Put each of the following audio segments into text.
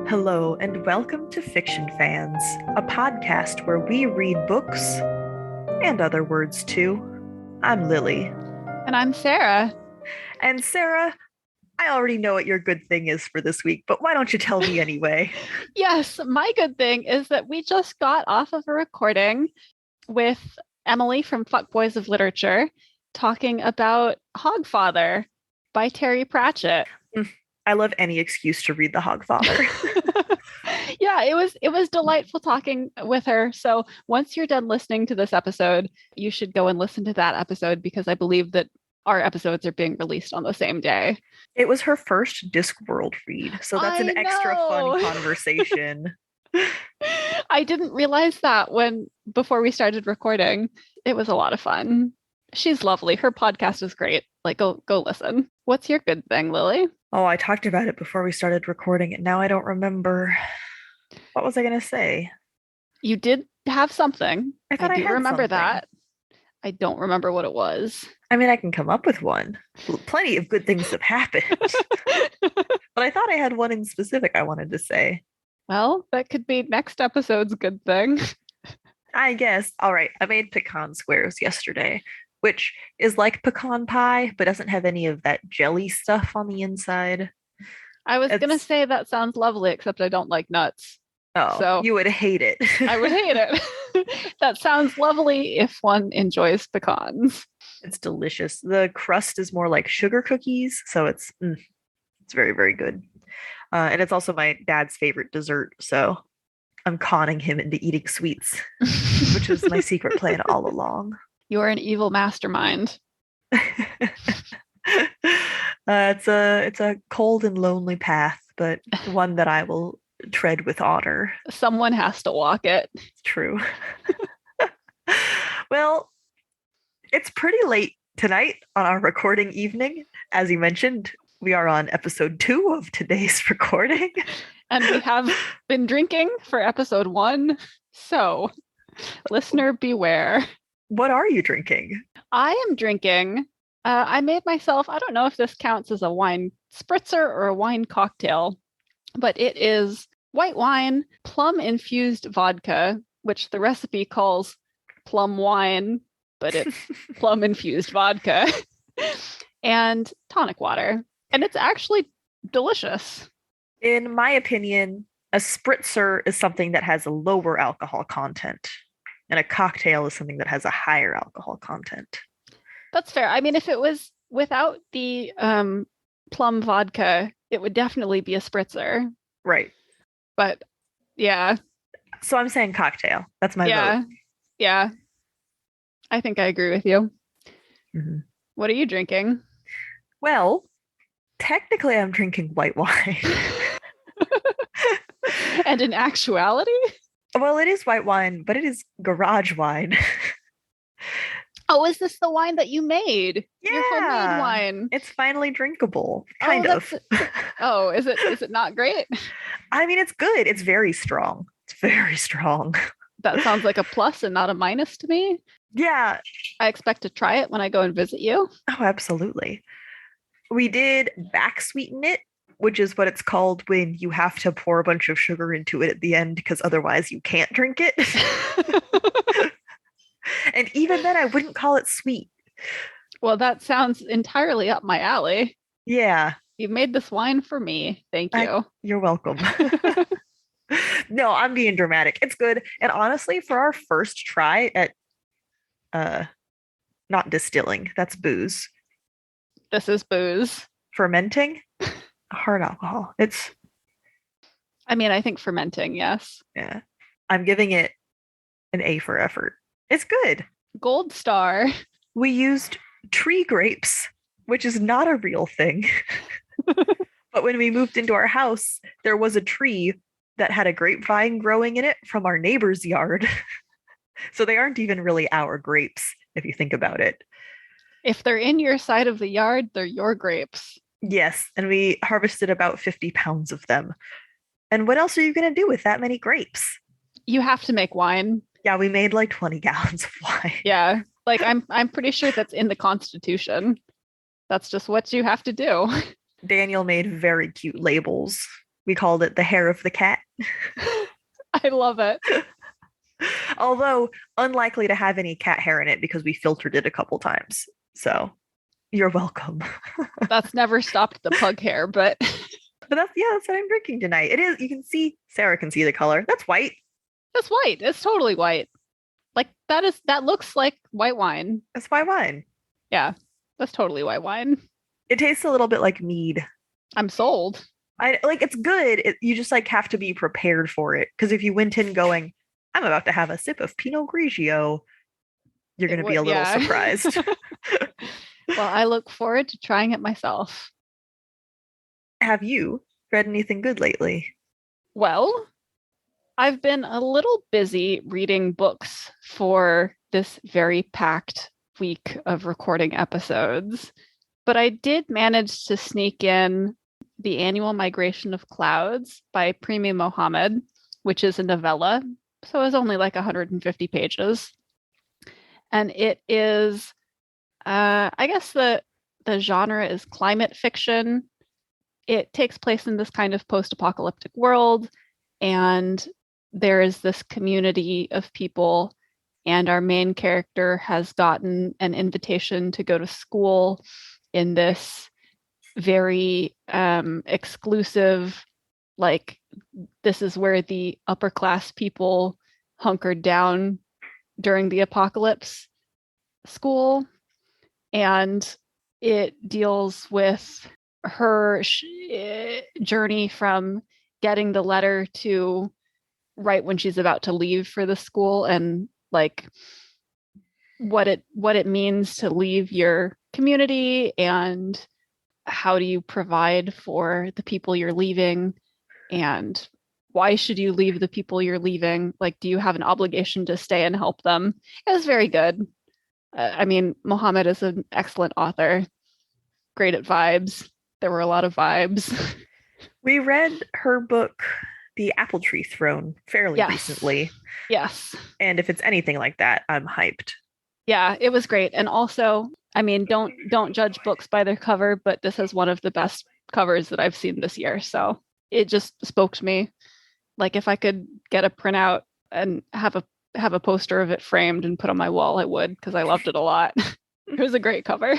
Hello, and welcome to Fiction Fans, a podcast where we read books and other words too. I'm Lily. And I'm Sarah. And Sarah, I already know what your good thing is for this week, but why don't you tell me anyway? Yes, my good thing is that we just got off of a recording with Emily from Fuckboys of Literature talking about Hogfather by Terry Pratchett. I love any excuse to read The Hogfather. Yeah, it was delightful talking with her. So once you're done listening to this episode, you should go and listen to that episode because I believe that our episodes are being released on the same day. It was her first Discworld read, so that's an extra fun conversation. I didn't realize that before we started recording. It was a lot of fun. She's lovely. Her podcast is great. Like, go listen. What's your good thing, Lily? Oh, I talked about it before we started recording, and now I don't remember. What was I going to say? You did have something. I thought I do had remember something. that. I don't remember what it was. I mean, I can come up with one. Plenty of good things have happened. But I thought I had one in specific I wanted to say. Well, that could be next episode's good thing. I guess. All right. I made pecan squares yesterday, which is like pecan pie, but doesn't have any of that jelly stuff on the inside. I was going to say that sounds lovely, except I don't like nuts. Oh, so you would hate it. I would hate it. That sounds lovely if one enjoys pecans. It's delicious. The crust is more like sugar cookies, so it's very, very good. And it's also my dad's favorite dessert, so I'm conning him into eating sweets, which was my secret plan all along. You're an evil mastermind. It's a cold and lonely path, but one that I will tread with honor. Someone has to walk it. It's true. Well, it's pretty late tonight on our recording evening. As you mentioned, we are on episode 2 of today's recording. And we have been drinking for episode 1. So, listener beware. What are you drinking? I am drinking. I made myself, I don't know if this counts as a wine spritzer or a wine cocktail, but it is white wine, plum-infused vodka, which the recipe calls plum wine, but it's plum-infused vodka, and tonic water. And it's actually delicious. In my opinion, a spritzer is something that has a lower alcohol content, and a cocktail is something that has a higher alcohol content. That's fair. I mean, if it was without the plum vodka, it would definitely be a spritzer. Right. But yeah. So I'm saying cocktail. That's my vote. Yeah. I think I agree with you. Mm-hmm. What are you drinking? Well, technically I'm drinking white wine. And in actuality? Well, it is white wine, but it is garage wine. Oh, is this the wine that you made? Yeah. Your homemade wine. It's finally drinkable. Kind of. Oh, is it not great? I mean, it's good. It's very strong. It's very strong. That sounds like a plus and not a minus to me. Yeah. I expect to try it when I go and visit you. Oh, absolutely. We did back sweeten it, which is what it's called when you have to pour a bunch of sugar into it at the end because otherwise you can't drink it. And even then, I wouldn't call it sweet. Well, that sounds entirely up my alley. Yeah. You made this wine for me. Thank you. You're welcome. No, I'm being dramatic. It's good. And honestly, for our first try at not distilling, that's booze. This is booze. Fermenting, hard alcohol. I mean, I think fermenting, yes. Yeah. I'm giving it an A for effort. It's good. Gold star. We used tree grapes, which is not a real thing. But when we moved into our house, there was a tree that had a grapevine growing in it from our neighbor's yard. So they aren't even really our grapes, if you think about it. If they're in your side of the yard, they're your grapes. Yes, and we harvested about 50 pounds of them. And what else are you going to do with that many grapes? You have to make wine. Yeah, we made like 20 gallons of wine. Yeah, like I'm pretty sure that's in the Constitution. That's just what you have to do. Daniel made very cute labels We called it the hair of the cat. I love it. Although unlikely to have any cat hair in it because we filtered it a couple times. So you're welcome. That's never stopped the pug hair, but But that's what I'm drinking tonight. It is, you can see, Sarah can see the color. That's white. it's white. It's totally white. Like that looks like white wine. That's white wine. Yeah, that's totally white wine. It tastes a little bit like mead. I'm sold. I like it's good. You just like have to be prepared for it. Because if you went in going, I'm about to have a sip of Pinot Grigio, you're going to be a little surprised. Well, I look forward to trying it myself. Have you read anything good lately? Well, I've been a little busy reading books for this very packed week of recording episodes, but I did manage to sneak in The Annual Migration of Clouds by Premi Mohammed, which is a novella, so it's only like 150 pages. And it is, I guess the genre is climate fiction. It takes place in this kind of post-apocalyptic world, and there is this community of people, and our main character has gotten an invitation to go to school in this very exclusive, like, this is where the upper class people hunkered down during the apocalypse school. And it deals with her journey from getting the letter to right when she's about to leave for the school, and like what it means to leave your community, and how do you provide for the people you're leaving, and why should you leave the people you're leaving? Like, do you have an obligation to stay and help them? It was very good. I mean, Mohammed is an excellent author, great at vibes. There were a lot of vibes. We read her book, The Apple Tree Throne, fairly recently. Yes. And if it's anything like that, I'm hyped. Yeah, it was great. And also, I mean, don't judge books by their cover, but this is one of the best covers that I've seen this year. So it just spoke to me. Like, if I could get a printout and have a poster of it framed and put on my wall, I would, because I loved it a lot. It was a great cover.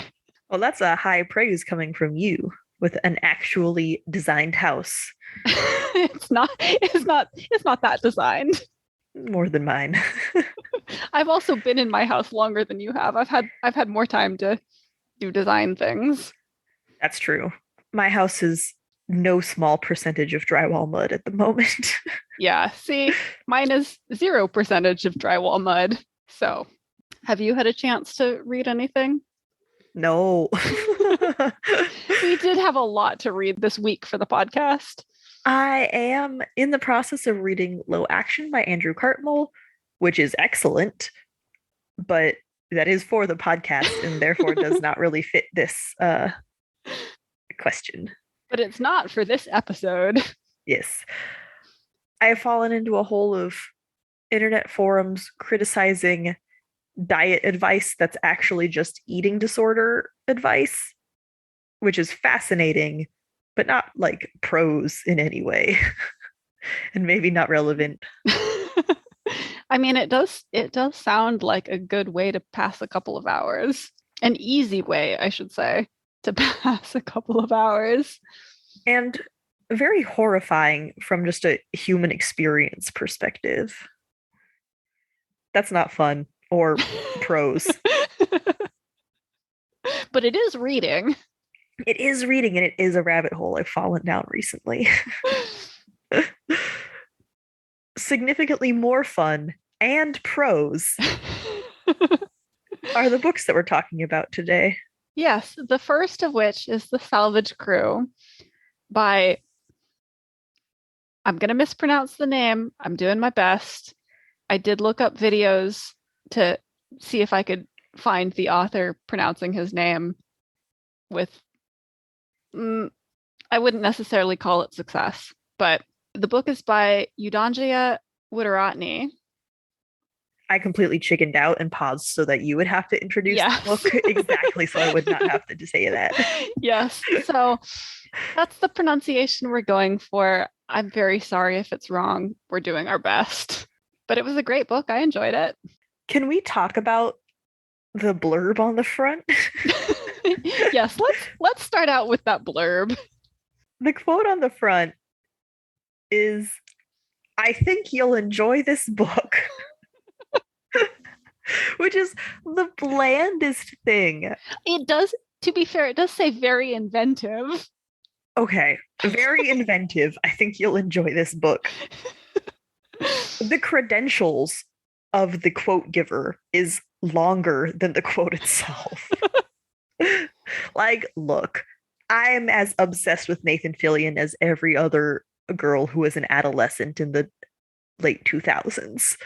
Well, that's a high praise coming from you with an actually designed house. It's not that designed. More than mine. I've also been in my house longer than you have. I've had more time to do design things. That's true. My house is no small percentage of drywall mud at the moment. Yeah, see, mine is 0% of drywall mud. So, have you had a chance to read anything? No. We did have a lot to read this week for the podcast. I am in the process of reading Low Action by Andrew Cartmel, which is excellent, but that is for the podcast and therefore does not really fit this question. But it's not for this episode. Yes. I have fallen into a hole of internet forums criticizing diet advice that's actually just eating disorder advice, which is fascinating, but not like prose in any way. And maybe not relevant. I mean, it does sound like a good way to pass a couple of hours. An easy way, I should say, to pass a couple of hours. And very horrifying from just a human experience perspective. That's not fun or prose. But it is reading. It is reading, and it is a rabbit hole I've fallen down recently. Significantly more fun and prose are the books that we're talking about today. Yes, the first of which is The Salvage Crew by, I'm going to mispronounce the name. I'm doing my best. I did look up videos to see if I could find the author pronouncing his name with, I wouldn't necessarily call it success, but the book is by Yudhanjaya Wijeratne. I completely chickened out and paused so that you would have to introduce the book exactly, so I would not have to say that. Yes. So that's the pronunciation we're going for. I'm very sorry if it's wrong. We're doing our best. But it was a great book. I enjoyed it. Can we talk about the blurb on the front? Yes, let's start out with that blurb. The quote on the front is, "I think you'll enjoy this book." Which is the blandest thing. It does, to be fair, it does say very inventive. Okay, very inventive. I think you'll enjoy this book. The credentials of the quote giver is longer than the quote itself. Like, look, I'm as obsessed with Nathan Fillion as every other girl who was an adolescent in the late 2000s.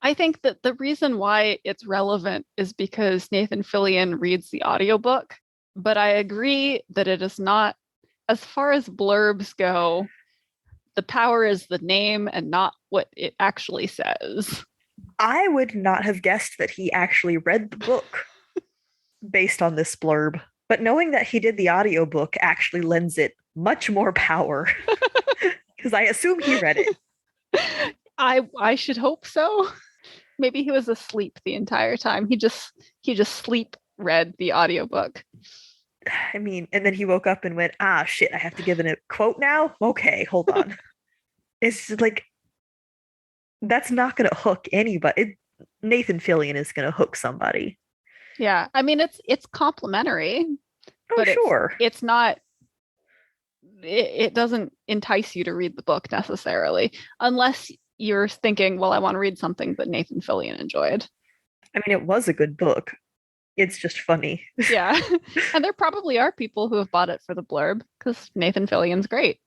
I think that the reason why it's relevant is because Nathan Fillion reads the audiobook, but I agree that it is not, as far as blurbs go, the power is the name and not what it actually says. I would not have guessed that he actually read the book based on this blurb, but knowing that he did the audiobook actually lends it much more power because I assume he read it. I should hope so. Maybe he was asleep the entire time. He just sleep read the audiobook. I mean, and then he woke up and went, "Ah, shit, I have to give it a quote now? Okay, hold on." It's just like, that's not going to hook anybody. Nathan Fillion is going to hook somebody. Yeah, I mean, it's complimentary. Oh, but sure. It's not, it doesn't entice you to read the book necessarily, unless you're thinking, well, I want to read something that Nathan Fillion enjoyed. I mean, it was a good book. It's just funny. Yeah. And there probably are people who have bought it for the blurb because Nathan Fillion's great.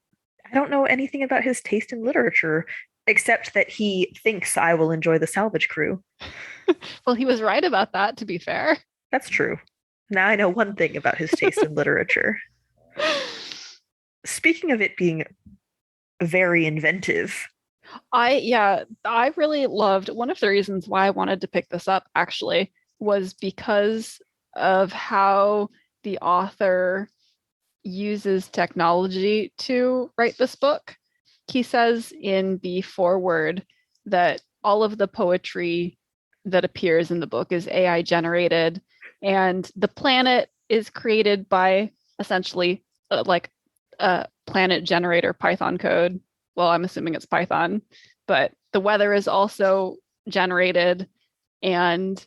I don't know anything about his taste in literature, except that he thinks I will enjoy the Salvage Crew. Well, he was right about that, to be fair. That's true. Now I know one thing about his taste in literature. Speaking of it being very inventive, I really loved, one of the reasons why I wanted to pick this up actually was because of how the author uses technology to write this book. He says in the foreword that all of the poetry that appears in the book is AI generated, and the planet is created by essentially like a planet generator Python code. Well, I'm assuming it's Python, but the weather is also generated, and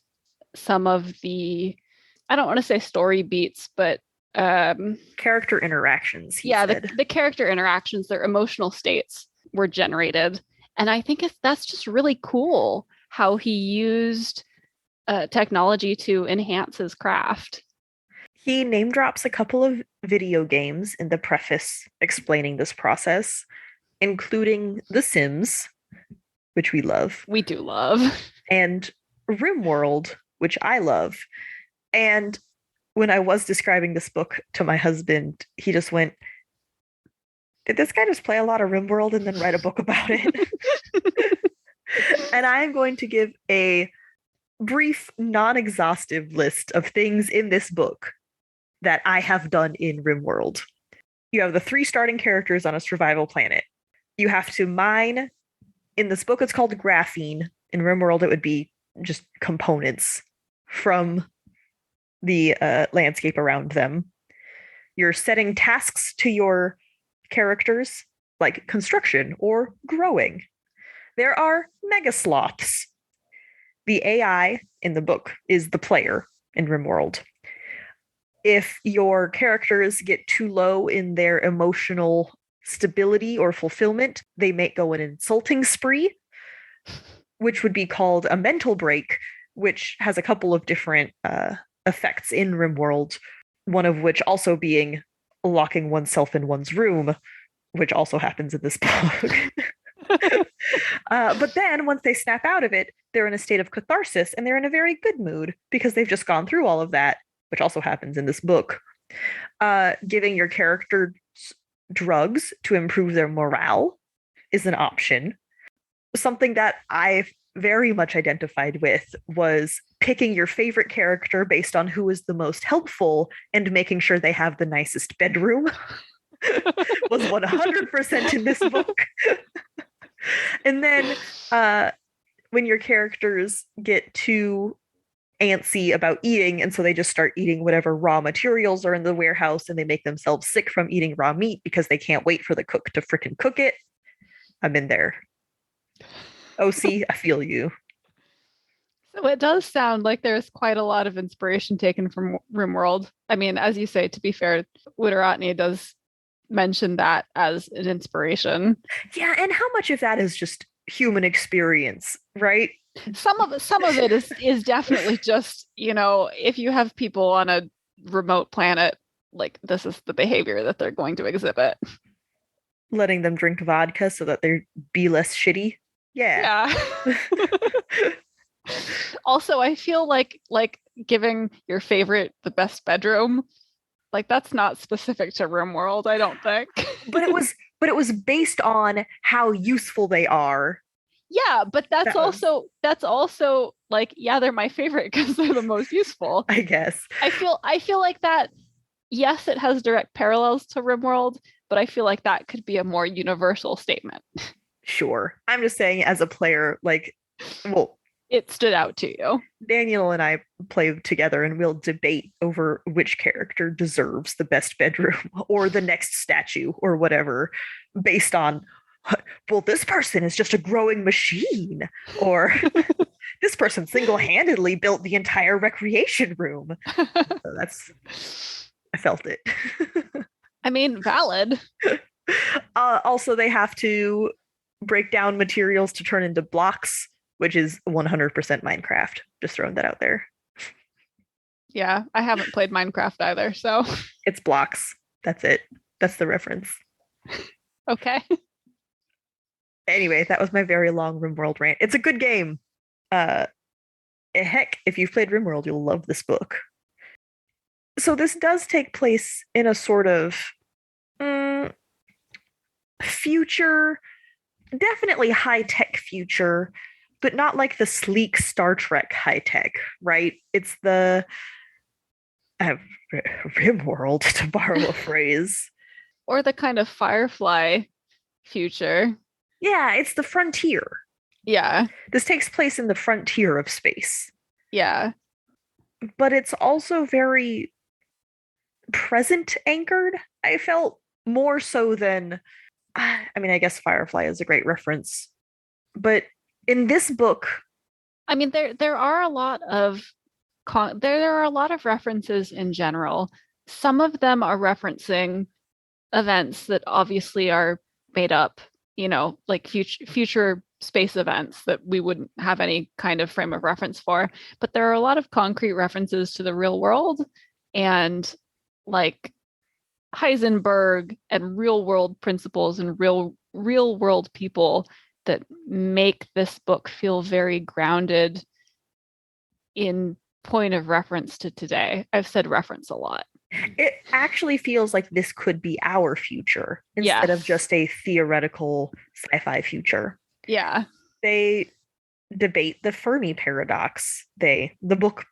some of the, I don't want to say story beats, but character interactions. The character interactions, their emotional states were generated. And I think that's just really cool how he used technology to enhance his craft. He name drops a couple of video games in the preface explaining this process, including The Sims, which we love. We do love. And RimWorld, which I love. And when I was describing this book to my husband, he just went, "Did this guy just play a lot of RimWorld and then write a book about it?" And I'm going to give a brief, non-exhaustive list of things in this book that I have done in RimWorld. You have the 3 starting characters on a survival planet. You have to mine. In this book, it's called graphene. In RimWorld, it would be just components from the landscape around them. You're setting tasks to your characters, like construction or growing. There are mega sloths. The AI in the book is the player in RimWorld. If your characters get too low in their emotional stability or fulfillment, they may go an insulting spree, which would be called a mental break, which has a couple of different effects in RimWorld, one of which also being locking oneself in one's room, which also happens in this book. But then once they snap out of it, they're in a state of catharsis and they're in a very good mood because they've just gone through all of that, which also happens in this book. Giving your character drugs to improve their morale is an option. Something that I very much identified with was picking your favorite character based on who is the most helpful and making sure they have the nicest bedroom. was 100% in this book. And then when your characters get too antsy about eating, and so they just start eating whatever raw materials are in the warehouse, and they make themselves sick from eating raw meat because they can't wait for the cook to frickin' cook it. I'm in there. OC, I feel you. So it does sound like there's quite a lot of inspiration taken from RimWorld. I mean, as you say, to be fair, Wijeratne does mention that as an inspiration. Yeah, and how much of that is just human experience, right? Some of it is definitely just, if you have people on a remote planet, like this is the behavior that they're going to exhibit. Letting them drink vodka so that they be less shitty. Yeah. Also, I feel like giving your favorite the best bedroom, like that's not specific to RimWorld, I don't think. But it was based on how useful they are. Yeah, but that's also like, yeah, they're my favorite because they're the most useful. I guess. I feel like that, yes, it has direct parallels to RimWorld, but I feel like that could be a more universal statement. Sure. I'm just saying as a player, it stood out to you. Daniel and I play together and we'll debate over which character deserves the best bedroom or the next statue or whatever based on, well, this person is just a growing machine, or this person single-handedly built the entire recreation room. So I felt it. I mean, valid. Also, they have to break down materials to turn into blocks, which is 100% Minecraft. Just throwing that out there. Yeah, I haven't played Minecraft either, so. It's blocks. That's it. That's the reference. Okay. Anyway, that was my very long RimWorld rant. It's a good game. Heck, if you've played RimWorld, you'll love this book. So this does take place in a sort of future, definitely high-tech future, but not like the sleek Star Trek high-tech, right? It's the RimWorld, to borrow a phrase. Or the kind of Firefly future. Yeah, it's the frontier. Yeah. This takes place in the frontier of space. Yeah. But it's also very present anchored, I felt, more so than, I mean, I guess Firefly is a great reference. But in this book, I mean, there are a lot of there are a lot of references in general. Some of them are referencing events that obviously are made up, like future space events that we wouldn't have any kind of frame of reference for. But there are a lot of concrete references to the real world and like Heisenberg and real world principles and real world people that make this book feel very grounded in point of reference to today. I've said reference a lot. It actually feels like this could be our future instead of just a theoretical sci-fi future. Yeah. They debate the Fermi paradox. The book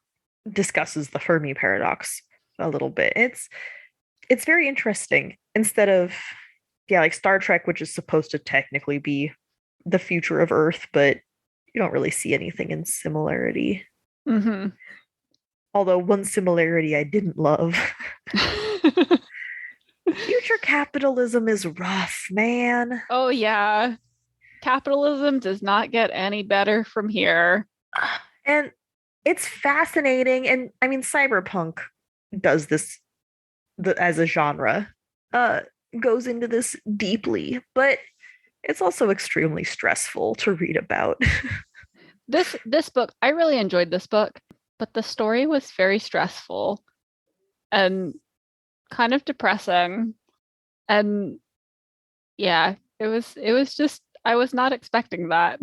discusses the Fermi paradox a little bit. It's very interesting. Instead of, like Star Trek, which is supposed to technically be the future of Earth, but you don't really see anything in similarity. Mm-hmm. Although one similarity I didn't love. Future capitalism is rough, man. Oh, yeah. Capitalism does not get any better from here. And it's fascinating. And I mean, cyberpunk does this as a genre, goes into this deeply, but it's also extremely stressful to read about. This book, I really enjoyed this book, but the story was very stressful and kind of depressing. And yeah, it was just, I was not expecting that.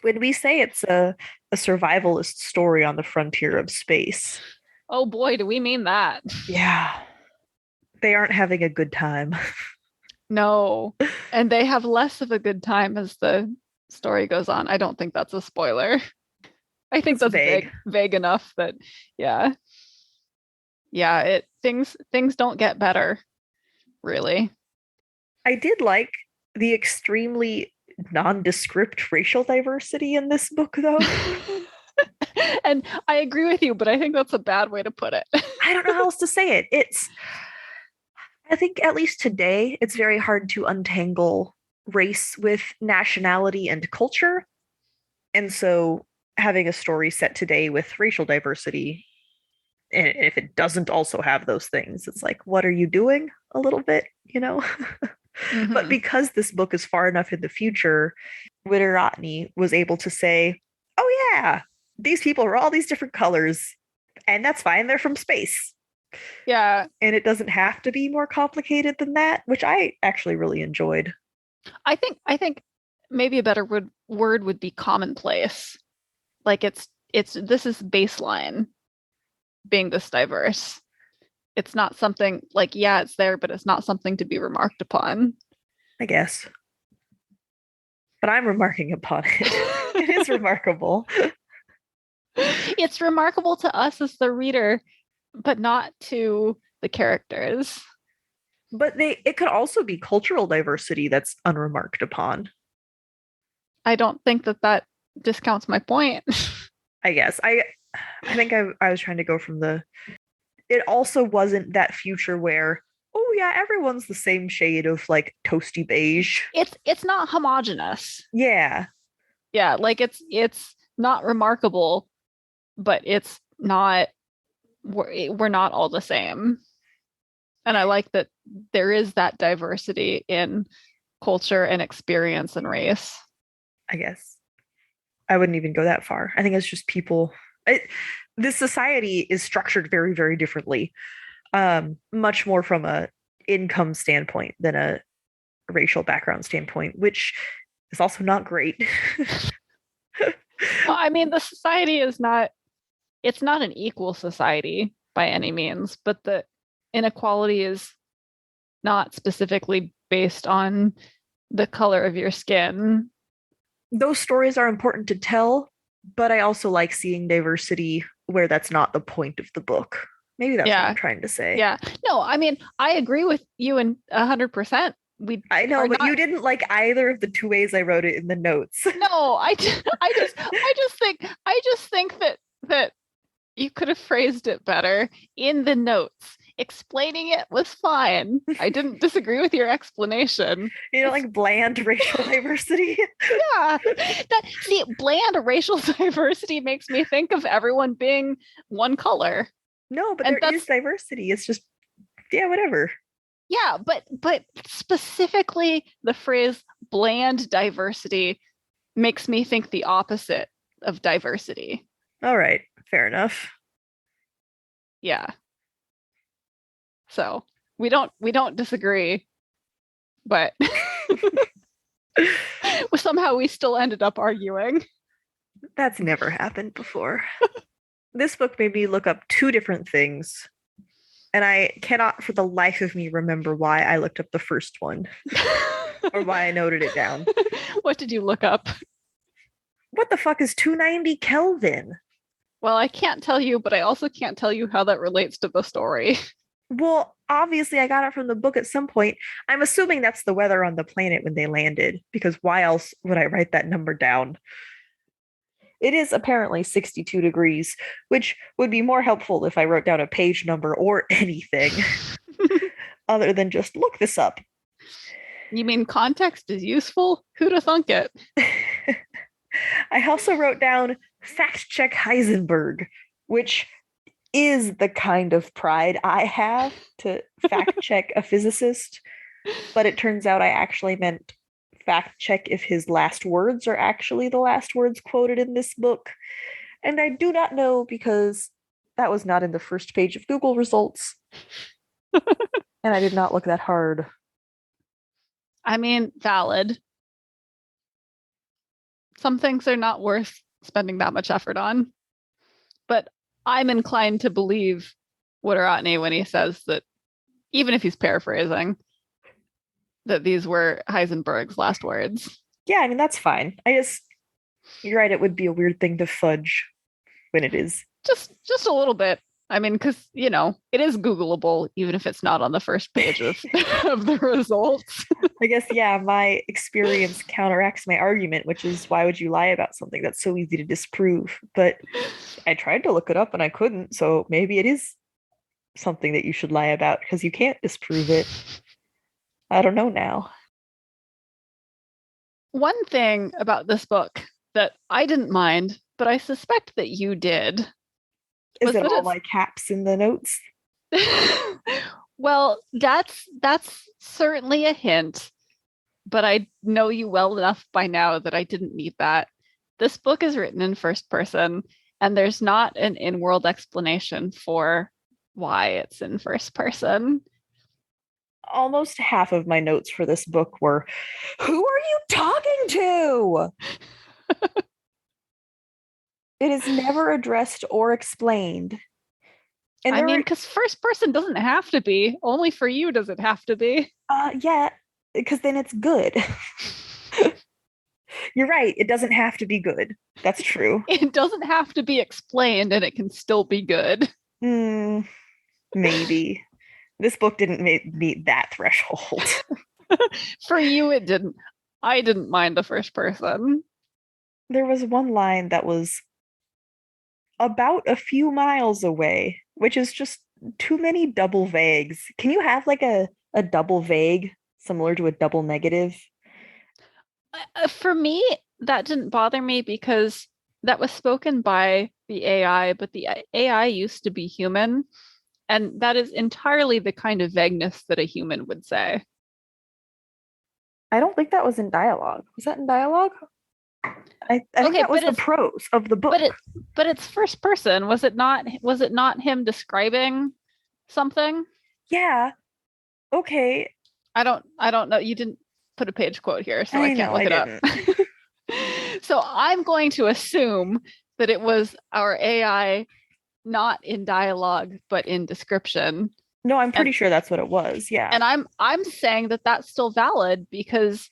When we say it's a survivalist story on the frontier of space. Oh boy, do we mean that. Yeah. They aren't having a good time. No. And they have less of a good time as the story goes on. I don't think that's a spoiler. I think that's vague enough that, yeah, things don't get better. really. I did like the extremely nondescript racial diversity in this book, though. And I agree with you, but I think that's a bad way to put it. I don't know how else to say it. I think at least today, it's very hard to untangle race with nationality and culture. And so having a story set today with racial diversity, and if it doesn't also have those things, it's like, what are you doing a little bit, you know? Mhm. But because this book is far enough in the future, Wijeratne was able to say, oh yeah, these people are all these different colors, and that's fine, they're from space. Yeah, And it doesn't have to be more complicated than that, which I actually really enjoyed. I think maybe a better word would be commonplace. Like this is baseline being this diverse. It's not something like, yeah, it's there, but it's not something to be remarked upon. I guess. But I'm remarking upon it. It is remarkable. It's remarkable to us as the reader, but not to the characters. But it could also be cultural diversity that's unremarked upon. I don't think that discounts my point. I guess. I think I was trying to go from it also wasn't that future where, oh yeah, everyone's the same shade of like toasty beige. It's not homogenous. Yeah. Yeah, like it's not remarkable, but it's not we're not all the same. And I like that there is that diversity in culture and experience and race. I guess. I wouldn't even go that far. I think it's just people. This society is structured very, very differently, much more from a income standpoint than a racial background standpoint, which is also not great. Well, I mean, the society is not, it's not an equal society by any means, but the inequality is not specifically based on the color of your skin. Those stories are important to tell, but I also like seeing diversity where that's not the point of the book. Maybe that's what I'm trying to say. Yeah. No, I mean, I agree with you in 100%. I know, but you didn't like either of the two ways I wrote it in the notes. No, I just think that you could have phrased it better in the notes. Explaining it was fine. I didn't disagree with your explanation. You know, like bland racial diversity. Yeah. Bland racial diversity makes me think of everyone being one color. No, but there is diversity. It's just, yeah, whatever. Yeah, but specifically the phrase bland diversity makes me think the opposite of diversity. All right, fair enough. Yeah. So we don't disagree, but somehow we still ended up arguing. That's never happened before. This book made me look up two different things, and I cannot for the life of me remember why I looked up the first one or why I noted it down. What did you look up? What the fuck is 290 Kelvin? Well, I can't tell you, but I also can't tell you how that relates to the story. Well, obviously I got it from the book at some point. I'm assuming that's the weather on the planet when they landed, because why else would I write that number down? It is apparently 62 degrees, which would be more helpful if I wrote down a page number or anything other than just look this up. You mean context is useful? Who'd have thunk it? I also wrote down fact check Heisenberg, which is the kind of pride I have to fact check a physicist. But it turns out I actually meant fact check if his last words are actually the last words quoted in this book. And I do not know because that was not in the first page of Google results. And I did not look that hard. I mean, valid. Some things are not worth spending that much effort on. But I'm inclined to believe Wijeratne when he says that, even if he's paraphrasing, that these were Heisenberg's last words. Yeah, I mean, that's fine. You're right, it would be a weird thing to fudge when it is. Just a little bit. I mean, because, it is Googleable, even if it's not on the first page of, of the results. I guess, yeah, my experience counteracts my argument, which is why would you lie about something that's so easy to disprove? But I tried to look it up and I couldn't, so maybe it is something that you should lie about because you can't disprove it. I don't know now. One thing about this book that I didn't mind, but I suspect that you did, Is was it that all my caps in the notes? Well, that's certainly a hint, but I know you well enough by now that I didn't need that. This book is written in first person, and there's not an in-world explanation for why it's in first person. Almost half of my notes for this book were, who are you talking to? It is never addressed or explained. And I mean, because first person doesn't have to be. Only for you does it have to be. Yeah, because then it's good. You're right. It doesn't have to be good. That's true. It doesn't have to be explained, and it can still be good. Maybe. This book didn't meet that threshold. For you, it didn't. I didn't mind the first person. There was one line that was about a few miles away, which is just too many double vagues. Can you have like a double vague similar to a double negative? For me, that didn't bother me because that was spoken by the AI, but the AI used to be human. And that is entirely the kind of vagueness that a human would say. I don't think that was in dialogue. Was that in dialogue? I think that was the prose of the book. But it's first person. Was it not him describing something? Yeah. Okay. I don't know. You didn't put a page quote here, so I can't look it up. So I'm going to assume that it was our AI not in dialogue but in description. No, I'm pretty sure that's what it was. Yeah. And I'm saying that that's still valid because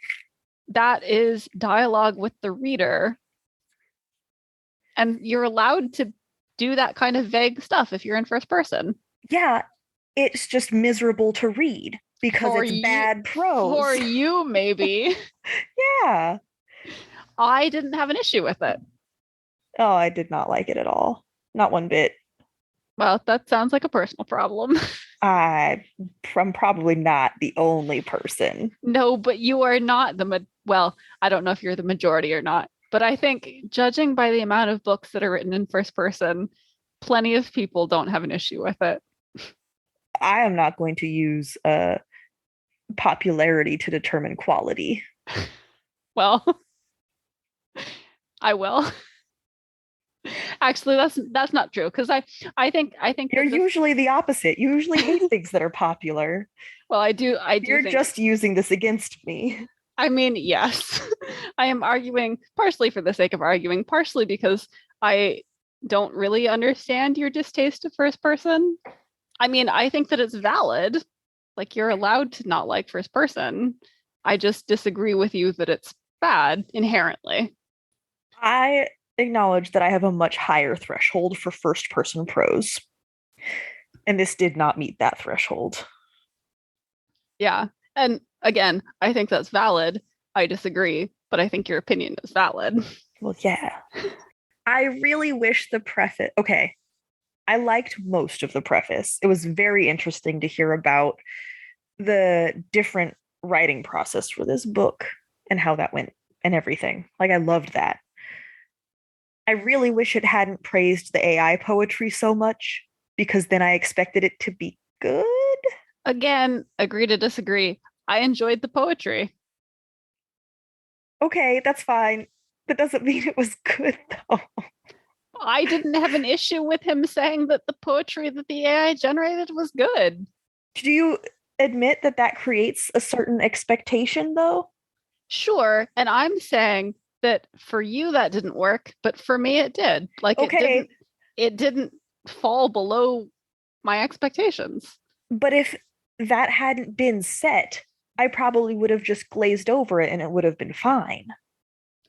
that is dialogue with the reader. And you're allowed to do that kind of vague stuff if you're in first person. Yeah, it's just miserable to read because it's bad prose. For you, maybe. Yeah. I didn't have an issue with it. Oh, I did not like it at all. Not one bit. Well, that sounds like a personal problem. I'm probably not the only person. No, but you are not well, I don't know if you're the majority or not, but I think judging by the amount of books that are written in first person, plenty of people don't have an issue with it. I am not going to use popularity to determine quality. Well, I will. Actually, that's not true because I think you're usually the opposite. You usually hate things that are popular. Well, I do. You're just using this against me. I mean, yes, I am arguing partially for the sake of arguing, partially because I don't really understand your distaste of first person. I mean, I think that it's valid. Like, you're allowed to not like first person. I just disagree with you that it's bad inherently. I acknowledge that I have a much higher threshold for first person prose. And this did not meet that threshold. Yeah. And again, I think that's valid. I disagree, but I think your opinion is valid. Well, yeah. I really wish the preface. Okay. I liked most of the preface. It was very interesting to hear about the different writing process for this book and how that went and everything. Like, I loved that. I really wish it hadn't praised the AI poetry so much because then I expected it to be good. Again, agree to disagree. I enjoyed the poetry. Okay, that's fine. That doesn't mean it was good, though. I didn't have an issue with him saying that the poetry that the AI generated was good. Do you admit that that creates a certain expectation, though? Sure. And I'm saying that for you that didn't work, but for me it did. Like, okay. It didn't fall below my expectations. But if that hadn't been set, I probably would have just glazed over it and it would have been fine.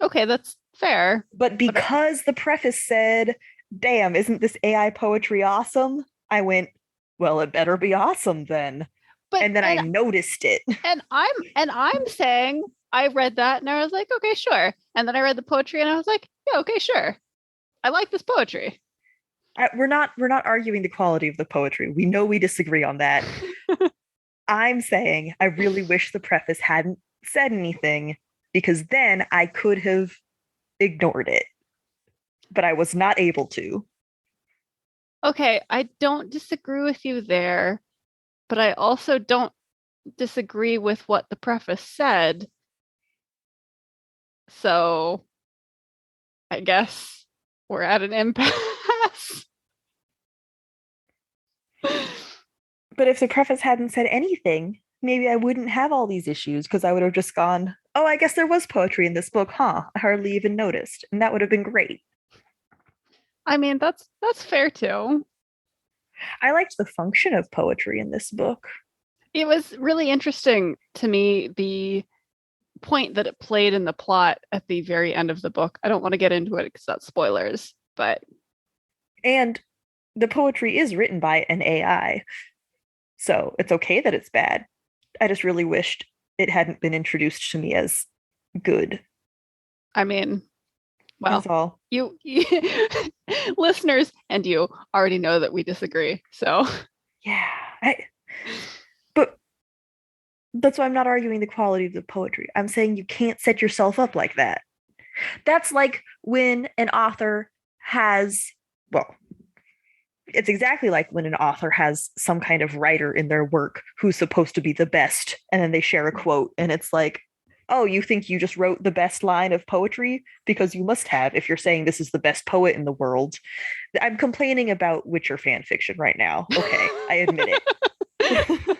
Okay, that's fair. But because the preface said, damn, isn't this AI poetry awesome? I went, well, it better be awesome then. And then I noticed it. And I'm saying I read that and I was like, okay, sure. And then I read the poetry and I was like, yeah, okay, sure. I like this poetry. We're not arguing the quality of the poetry. We know we disagree on that. I'm saying I really wish the preface hadn't said anything, because then I could have ignored it. But I was not able to. Okay, I don't disagree with you there, but I also don't disagree with what the preface said. So I guess we're at an impasse. But if the preface hadn't said anything, maybe I wouldn't have all these issues, because I would have just gone, oh, I guess there was poetry in this book, huh? I hardly even noticed. And that would have been great. I mean, that's fair too. I liked the function of poetry in this book. It was really interesting to me, the point that it played in the plot at the very end of the book. I don't want to get into it because that's spoilers, but. And the poetry is written by an AI. So it's okay that it's bad. I just really wished it hadn't been introduced to me as good. I mean, well, that's all. You listeners and you already know that we disagree. So yeah, but that's why I'm not arguing the quality of the poetry. I'm saying you can't set yourself up like that. That's like when an author has, well, it's exactly like when an author has some kind of writer in their work who's supposed to be the best, and then they share a quote, and it's like, oh, you think you just wrote the best line of poetry? Because you must have, if you're saying this is the best poet in the world. I'm complaining about Witcher fan fiction right now. Okay, I admit it.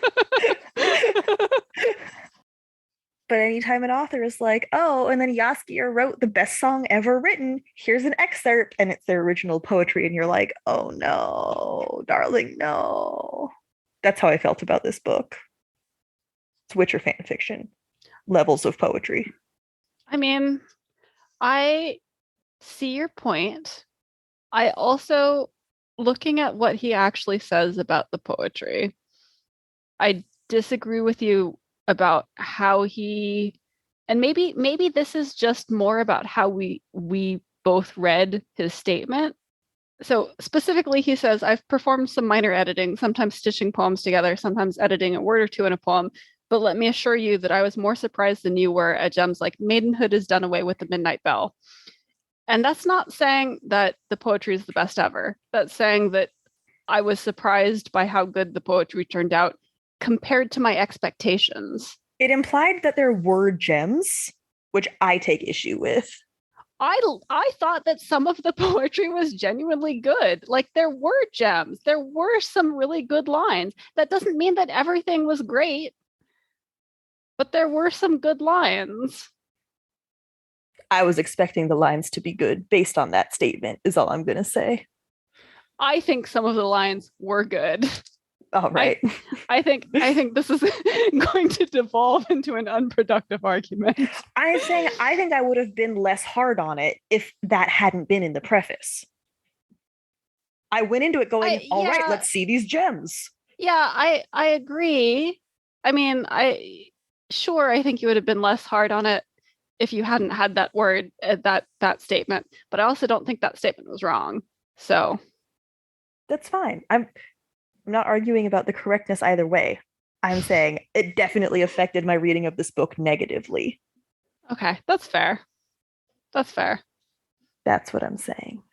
But anytime an author is like, oh, and then Jaskier wrote the best song ever written, here's an excerpt, and it's their original poetry, and you're like, oh no, darling, no. That's how I felt about this book. It's Witcher fan fiction. Levels of poetry. I mean, I see your point. I also, looking at what he actually says about the poetry, I disagree with you about how he, and maybe this is just more about how we both read his statement. So specifically, he says, I've performed some minor editing, sometimes stitching poems together, sometimes editing a word or two in a poem. But let me assure you that I was more surprised than you were at gems like Maidenhood is done away with the Midnight Bell. And that's not saying that the poetry is the best ever. That's saying that I was surprised by how good the poetry turned out compared to my expectations. It implied that there were gems, which I take issue with. I thought that some of the poetry was genuinely good. Like, there were gems. There were some really good lines. That doesn't mean that everything was great, but there were some good lines. I was expecting the lines to be good based on that statement, is all I'm going to say. I think some of the lines were good. All right. I think this is going to devolve into an unproductive argument. I'm saying I think I would have been less hard on it if that hadn't been in the preface. I went into it going, all right, let's see these gems. Yeah, I agree. I mean, I think you would have been less hard on it if you hadn't had that word, that statement. But I also don't think that statement was wrong. So that's fine. I'm not arguing about the correctness either way. I'm saying it definitely affected my reading of this book negatively. Okay, that's fair. That's fair. That's what I'm saying.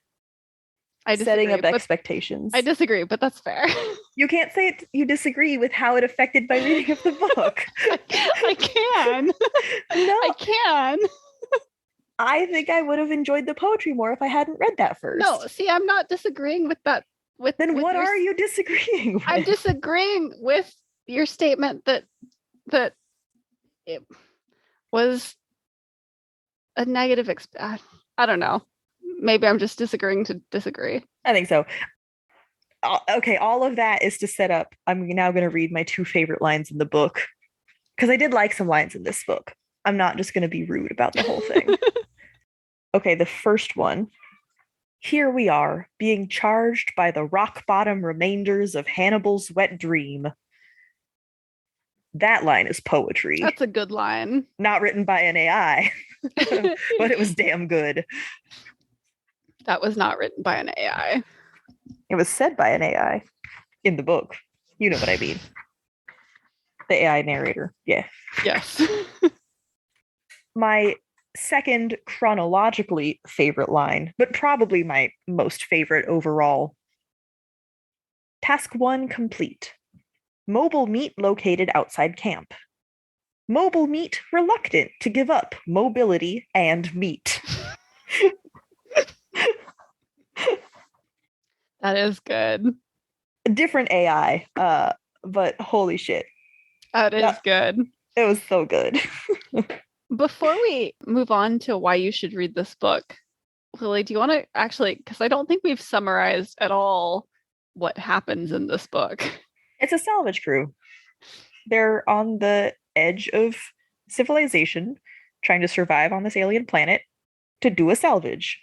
Setting up expectations. I disagree, but that's fair. You can't say you disagree with how it affected my reading of the book. I can. No, I can. I think I would have enjoyed the poetry more if I hadn't read that first. No, see, I'm not disagreeing with that. Then what are you disagreeing with? I'm disagreeing with your statement that it was a negative. I don't know. Maybe I'm just disagreeing to disagree. I think so. Okay, all of that is to set up. I'm now going to read my two favorite lines in the book, because I did like some lines in this book. I'm not just going to be rude about the whole thing. Okay, the first one. Here we are, being charged by the rock-bottom remainders of Hannibal's wet dream. That line is poetry. That's a good line. Not written by an AI, but it was damn good. That was not written by an AI. It was said by an AI in the book. You know what I mean. The AI narrator. Yeah. Yes. My second chronologically favorite line, but probably my most favorite overall. Task 1 complete. Mobile meat located outside camp. Mobile meat reluctant to give up mobility and meat. That is good. Different AI, but holy shit. That is good. It was so good. Before we move on to why you should read this book, Lily, do you want to actually, because I don't think we've summarized at all what happens in this book. It's a salvage crew. They're on the edge of civilization, trying to survive on this alien planet to do a salvage.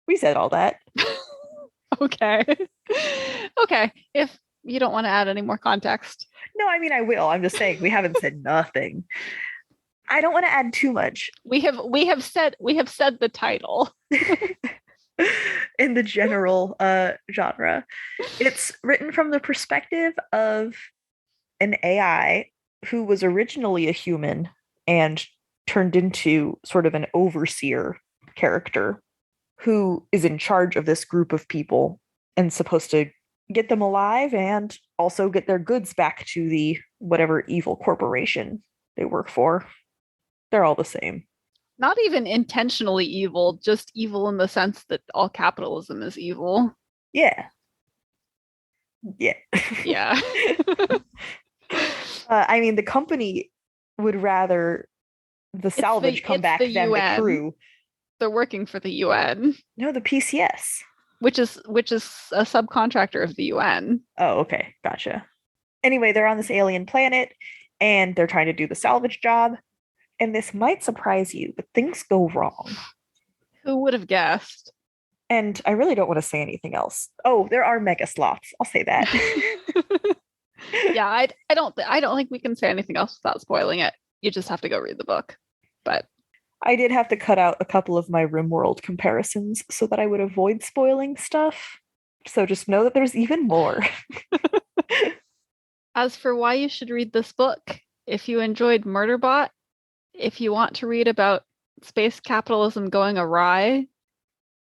We said all that. Okay. Okay. If you don't want to add any more context. No, I mean, I will. I'm just saying we haven't said nothing. I don't want to add too much. We have said the title. In the general genre. It's written from the perspective of an AI who was originally a human and turned into sort of an overseer character who is in charge of this group of people and supposed to get them alive and also get their goods back to the whatever evil corporation they work for. They're all the same. Not even intentionally evil, just evil in the sense that all capitalism is evil. Yeah. Yeah. Yeah. I mean, the company would rather the salvage come back than the crew. They're working for the UN. No, the PCS. Which is a subcontractor of the UN. Oh, okay. Gotcha. Anyway, they're on this alien planet and they're trying to do the salvage job. And this might surprise you, but things go wrong. Who would have guessed? And I really don't want to say anything else. Oh, there are mega sloths. I'll say that. Yeah, I don't think we can say anything else without spoiling it. You just have to go read the book. But I did have to cut out a couple of my RimWorld comparisons so that I would avoid spoiling stuff. So just know that there's even more. As for why you should read this book, if you enjoyed Murderbot, if you want to read about space capitalism going awry,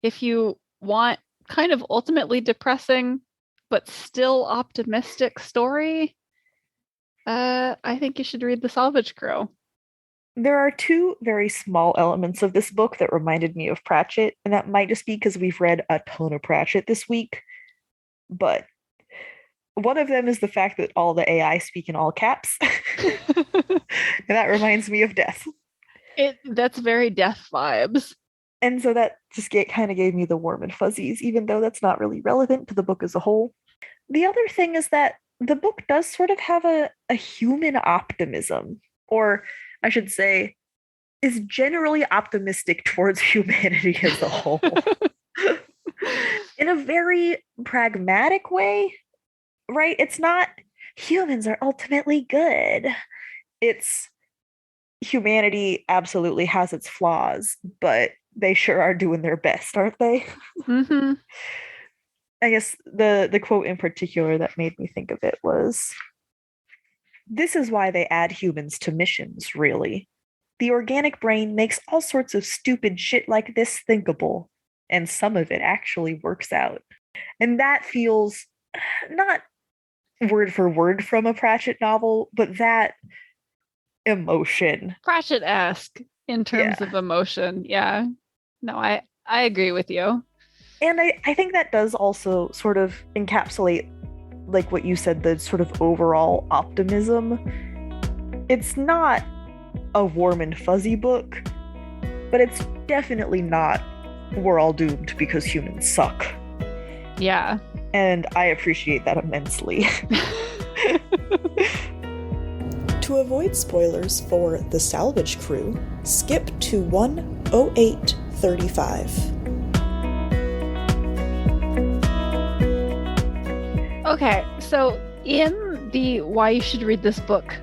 if you want kind of ultimately depressing but still optimistic story, I think you should read The Salvage Crew. There are two very small elements of this book that reminded me of Pratchett, and that might just be because we've read a ton of Pratchett this week. But one of them is the fact that all the AI speak in all caps. And that reminds me of death. That's very death vibes. And so that just kind of gave me the warm and fuzzies, even though that's not really relevant to the book as a whole. The other thing is that the book does sort of have a human optimism, or I should say, is generally optimistic towards humanity as a whole. In a very pragmatic way, right? It's not humans are ultimately good. It's humanity absolutely has its flaws, but they sure are doing their best, aren't they? Mm-hmm. I guess the quote in particular that made me think of it was, "This is why they add humans to missions, really. The organic brain makes all sorts of stupid shit like this thinkable, and some of it actually works out." And that feels not word for word from a Pratchett novel, but that emotion. Pratchett-esque in terms of emotion. Yeah. No, I agree with you. And I think that does also sort of encapsulate, like what you said, the sort of overall optimism. It's not a warm and fuzzy book, but it's definitely not we're all doomed because humans suck. Yeah. And I appreciate that immensely. To avoid spoilers for The Salvage Crew, skip to 1:08:35. Okay, so in the why you should read this book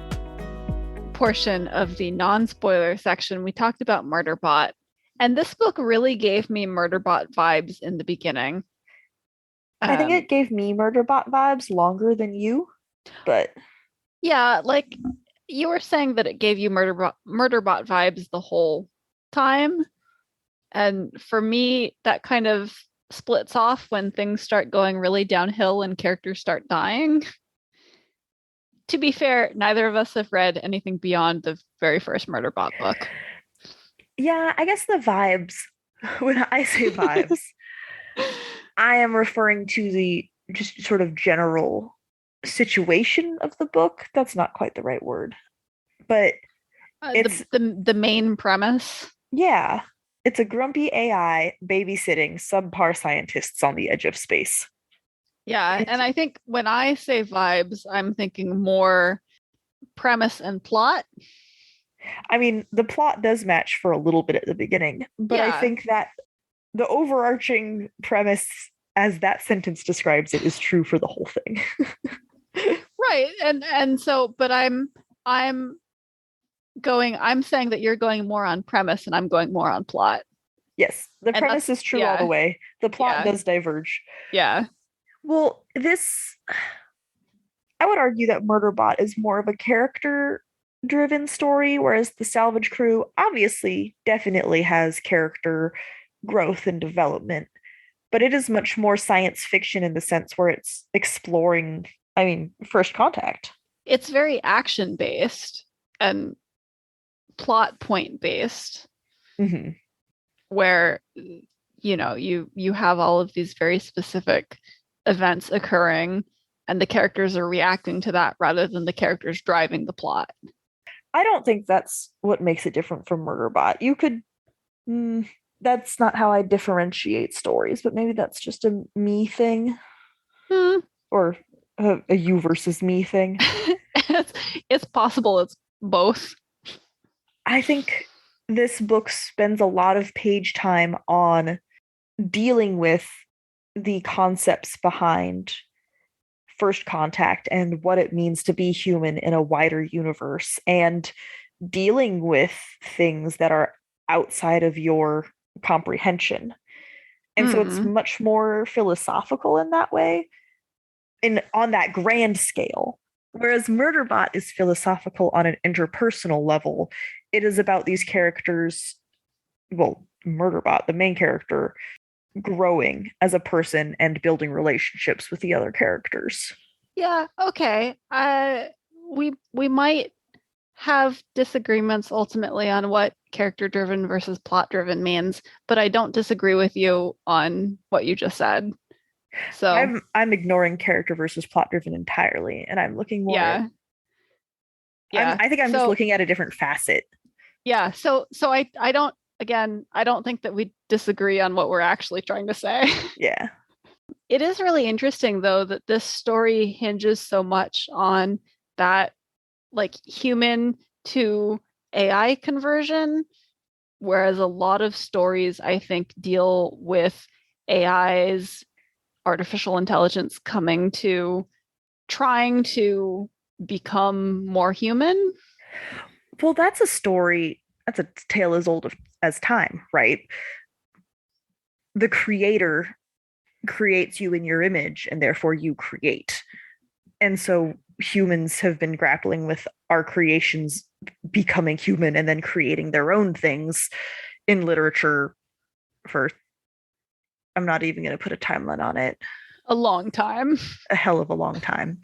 portion of the non-spoiler section, we talked about Murderbot. And this book really gave me Murderbot vibes in the beginning. I think it gave me Murderbot vibes longer than you, but... Yeah, like you were saying that it gave you Murderbot vibes the whole time. And for me, that kind of splits off when things start going really downhill and characters start dying. To be fair, neither of us have read anything beyond the very first Murderbot book. Yeah, I guess the vibes, when I say vibes, I am referring to the just sort of general situation of the book. That's not quite the right word, but it's the main premise. Yeah, it's a grumpy AI babysitting subpar scientists on the edge of space. Yeah, and I think when I say vibes, I'm thinking more premise and plot. I mean, the plot does match for a little bit at the beginning, but I think that the overarching premise, as that sentence describes it, is true for the whole thing. Right. And so, but I'm saying that you're going more on premise and I'm going more on plot. Yes, the premise is true all the way. The plot does diverge. Yeah. Well, I would argue that Murderbot is more of a character-driven story, whereas the Salvage Crew obviously definitely has character growth and development, but it is much more science fiction in the sense where it's exploring, first contact. It's very action-based and plot point-based, where, you have all of these very specific events occurring and the characters are reacting to that rather than the characters driving the plot. I don't think that's what makes it different from Murderbot. You could that's not how I differentiate stories, but maybe that's just a me thing. Or a you versus me thing. It's possible it's both. I think this book spends a lot of page time on dealing with the concepts behind first contact and what it means to be human in a wider universe, and dealing with things that are outside of your comprehension. And so it's much more philosophical in that way, on that grand scale. Whereas Murderbot is philosophical on an interpersonal level. It is about these characters, well, Murderbot, the main character, growing as a person and building relationships with the other characters. Yeah, okay. We might have disagreements ultimately on what character-driven versus plot-driven means, but I don't disagree with you on what you just said. So I'm ignoring character versus plot-driven entirely, and I'm looking more. Yeah. I think I'm just looking at a different facet. Yeah. So I don't. Again, I don't think that we disagree on what we're actually trying to say. Yeah. It is really interesting, though, that this story hinges so much on that, like, human to AI conversion, whereas a lot of stories, I think, deal with AI's, artificial intelligence, trying to become more human. Well, that's a tale as old as time, right? The creator creates you in your image, and therefore you create. And so humans have been grappling with our creations becoming human and then creating their own things in literature for, I'm not even going to put a timeline on it. A long time. A hell of a long time.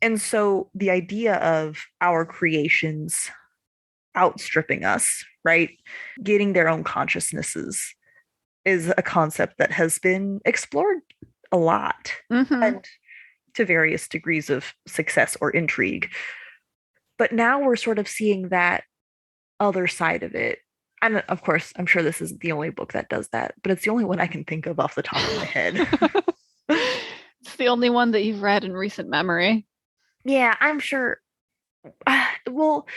And so the idea of our creations outstripping us, right? Getting their own consciousnesses is a concept that has been explored a lot, and to various degrees of success or intrigue. But now we're sort of seeing that other side of it. And of course, I'm sure this isn't the only book that does that, but it's the only one I can think of off the top of my head. It's the only one that you've read in recent memory. Yeah, I'm sure. Well,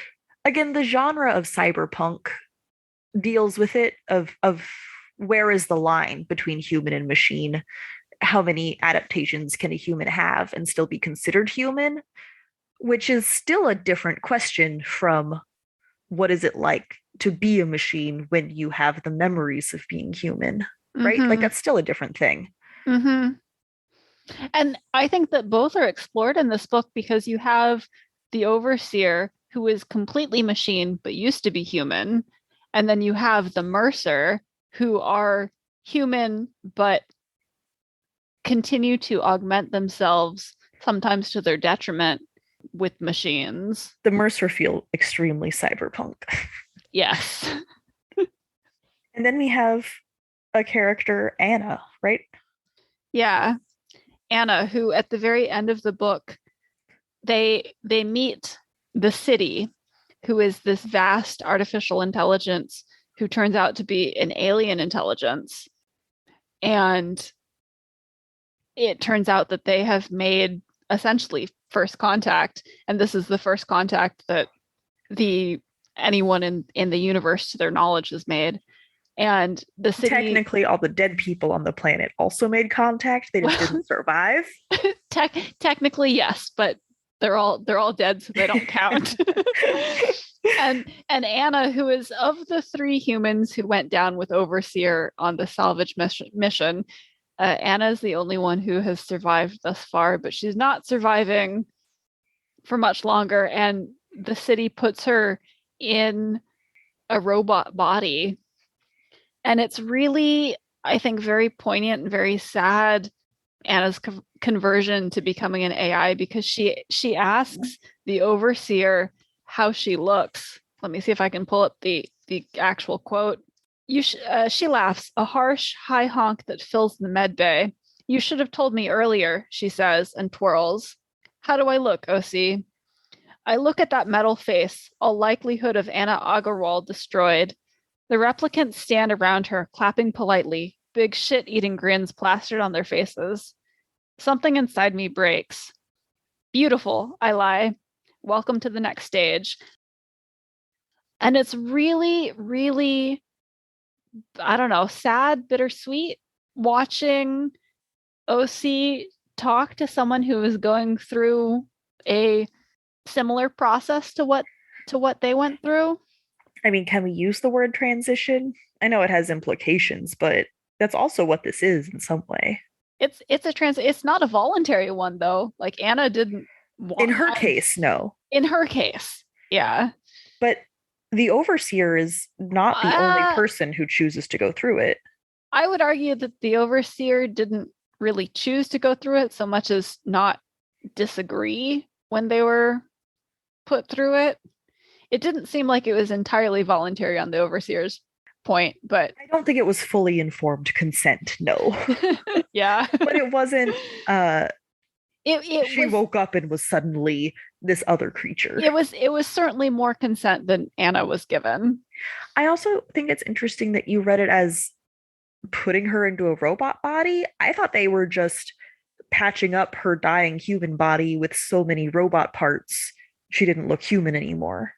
again, the genre of cyberpunk deals with it, of where is the line between human and machine, how many adaptations can a human have and still be considered human, which is still a different question from what is it like to be a machine when you have the memories of being human, right? Like that's still a different thing. Mm-hmm. And I think that both are explored in this book because you have the overseer who is completely machine but used to be human, and then you have the mercer who are human but continue to augment themselves, sometimes to their detriment, with machines. The mercer feel extremely cyberpunk. Yes. And then we have a character, Anna, right? Yeah. Anna, who at the very end of the book, they meet the city, who is this vast artificial intelligence who turns out to be an alien intelligence. And it turns out that they have made essentially first contact, and this is the first contact that anyone in the universe to their knowledge has made. And the city, technically all the dead people on the planet also made contact, they just didn't survive. Technically yes, but they're all dead, so they don't count. and Anna, who is of the three humans who went down with Overseer on the salvage mission, Anna is the only one who has survived thus far, but she's not surviving for much longer, and the city puts her in a robot body. And it's really, I think, very poignant and very sad, Anna's conversion to becoming an AI, because she asks the overseer how she looks. Let me see if I can pull up the actual quote. She laughs, a harsh, high honk that fills the med bay. You should have told me earlier, she says, and twirls. How do I look, OC? I look at that metal face, all likelihood of Anna Agarwal destroyed. The replicants stand around her, clapping politely, big shit-eating grins plastered on their faces. Something inside me breaks. Beautiful, I lie. Welcome to the next stage. And it's really, really, I don't know, sad, bittersweet watching OC talk to someone who is going through a similar process to what they went through. I mean, can we use the word transition? I know it has implications, but that's also what this is in some way. It's not a voluntary one though. Like Anna didn't want. In her case, no. In her case, yeah. But the overseer is not the only person who chooses to go through it. I would argue that the overseer didn't really choose to go through it so much as not disagree when they were put through it. It didn't seem like it was entirely voluntary on the overseer's point, but I don't think it was fully informed consent, no. Yeah. But it wasn't she was, woke up and was suddenly this other creature. It was certainly more consent than Anna was given. I also think it's interesting that you read it as putting her into a robot body. I thought they were just patching up her dying human body with so many robot parts she didn't look human anymore.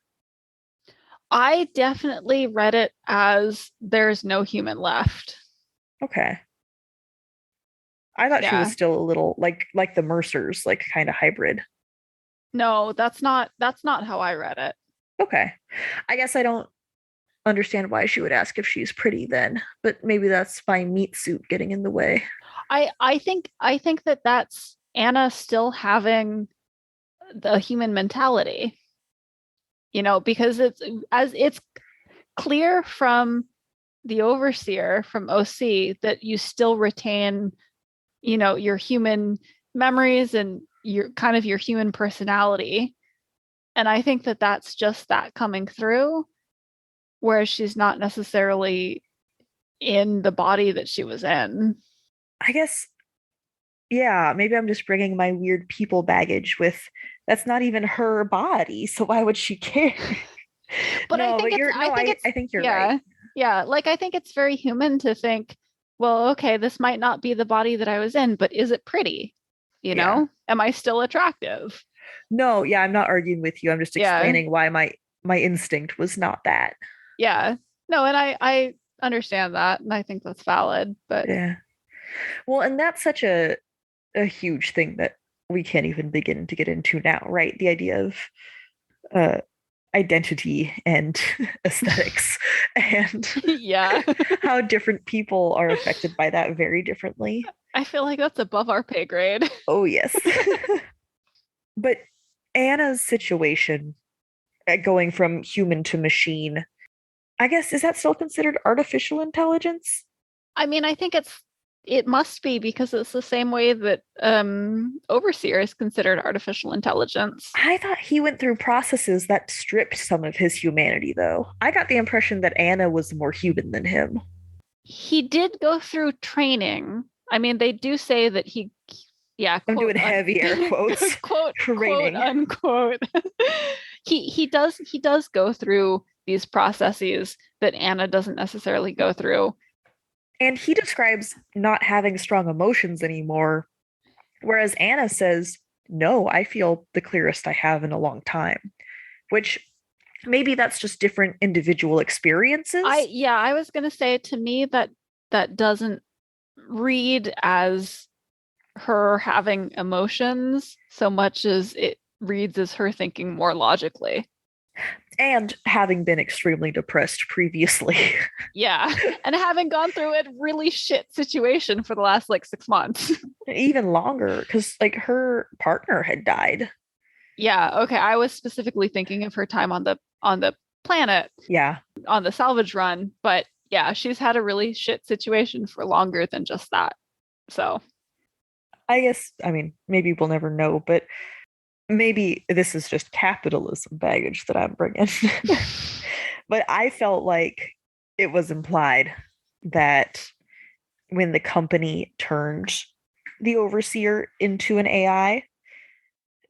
I definitely read it as there's no human left. Okay. I thought she was still a little like the Mercers, like kind of hybrid. No, that's not how I read it. Okay. I guess I don't understand why she would ask if she's pretty then, but maybe that's my meat suit getting in the way. I think that that's Anna still having the human mentality. You know, because it's clear from the overseer, from OC, that you still retain, you know, your human memories and your human personality. And I think that that's just that coming through, whereas she's not necessarily in the body that she was in. I guess, yeah, maybe I'm just bringing my weird people baggage with that's not even her body, so why would she care? But no, I think you're right. Yeah, like I think it's very human to think, well, okay, this might not be the body that I was in, but is it pretty? You know, am I still attractive? No, yeah, I'm not arguing with you. I'm just explaining why my instinct was not that. Yeah, no, and I understand that, and I think that's valid. But yeah, Well, and that's such a huge thing that we can't even begin to get into now, right? The idea of uh, identity and aesthetics and Yeah. how different people are affected by that very differently. I feel like that's above our pay grade. Oh, yes. But Anna's situation, going from human to machine, I guess, is that still considered artificial intelligence? I mean, I think it must be because it's the same way that Overseer is considered artificial intelligence. I thought he went through processes that stripped some of his humanity, though. I got the impression that Anna was more human than him. He did go through training. I mean, they do say that yeah, I'm doing heavy air quotes. quote Training. unquote. he does go through these processes that Anna doesn't necessarily go through. And he describes not having strong emotions anymore, whereas Anna says, no, I feel the clearest I have in a long time, which maybe that's just different individual experiences. I was going to say, to me, that doesn't read as her having emotions so much as it reads as her thinking more logically. And having been extremely depressed previously. Yeah. And having gone through a really shit situation for the last like 6 months. Even longer, because like her partner had died. Yeah. Okay. I was specifically thinking of her time on the planet. Yeah. On the salvage run. But yeah, she's had a really shit situation for longer than just that. So I guess, I mean, maybe we'll never know, but maybe this is just capitalism baggage that I'm bringing. But I felt like it was implied that when the company turned the overseer into an AI,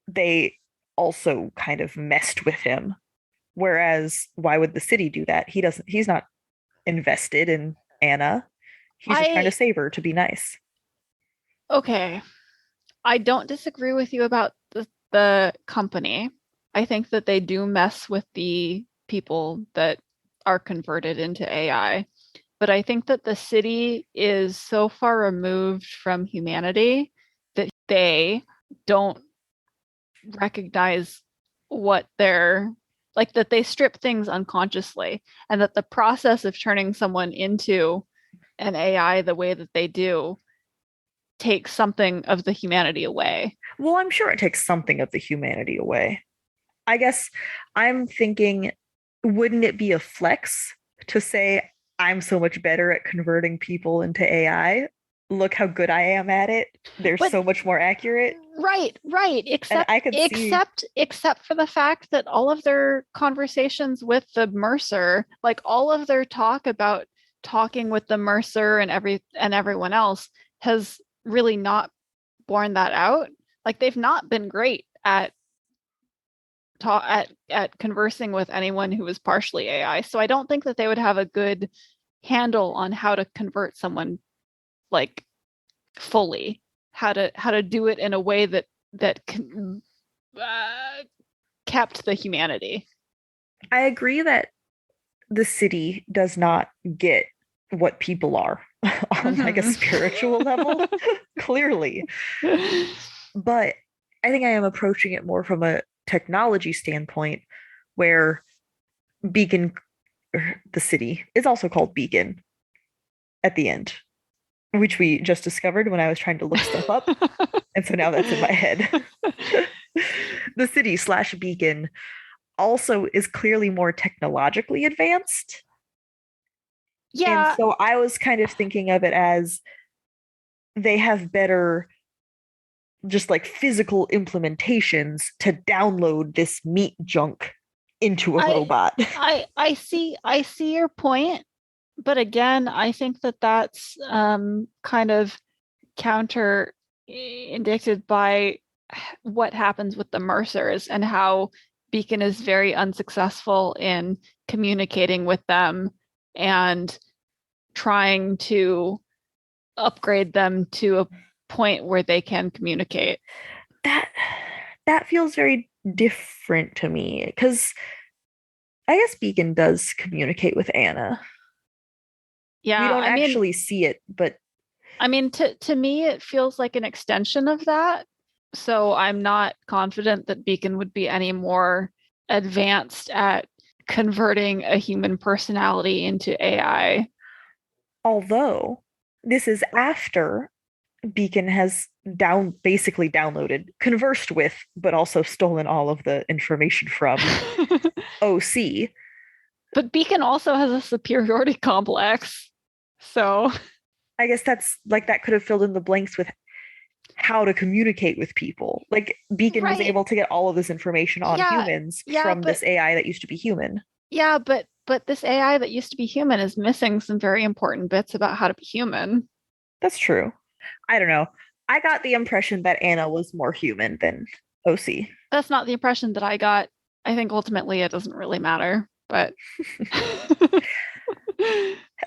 they also kind of messed with him. Whereas, why would the city do that? He's not invested in Anna. He's just trying to save her to be nice. Okay. I don't disagree with you about the company. I think that they do mess with the people that are converted into AI. But I think that the city is so far removed from humanity that they don't recognize what they're like, that they strip things unconsciously, and that the process of turning someone into an AI the way that they do takes something of the humanity away. Well, I'm sure it takes something of the humanity away. I guess I'm thinking, wouldn't it be a flex to say, I'm so much better at converting people into AI? Look how good I am at it. They're so much more accurate. Right. Except for the fact that all of their conversations with the Mercer, like all of their talk about talking with the Mercer and everyone else, has really not borne that out. Like, they've not been great at conversing with anyone who is partially AI. So I don't think that they would have a good handle on how to convert someone like fully, how to do it in a way that kept the humanity. I agree that the city does not get what people are on like a spiritual level, clearly. But I think I am approaching it more from a technology standpoint, where Beacon, the city, is also called Beacon at the end, which we just discovered when I was trying to look stuff up. And so now that's in my head. The city / Beacon also is clearly more technologically advanced. Yeah. And so I was kind of thinking of it as they have better just like physical implementations to download this meat junk into a robot. I see your point, but again, I think that that's kind of counter indicated by what happens with the Mercers and how Beacon is very unsuccessful in communicating with them and trying to upgrade them to a point where they can communicate. That feels very different to me, because I guess Beacon does communicate with Anna. Yeah, we don't actually see it, but I mean, to me, it feels like an extension of that. So I'm not confident that Beacon would be any more advanced at converting a human personality into AI. Although this is after Beacon has basically downloaded, conversed with, but also stolen all of the information from OC. But Beacon also has a superiority complex. So I guess that's like that could have filled in the blanks with how to communicate with people. Like Beacon was able to get all of this information on humans from this AI that used to be human. Yeah, but this AI that used to be human is missing some very important bits about how to be human. That's true. I don't know. I got the impression that Anna was more human than OC. That's not the impression that I got. I think ultimately it doesn't really matter, but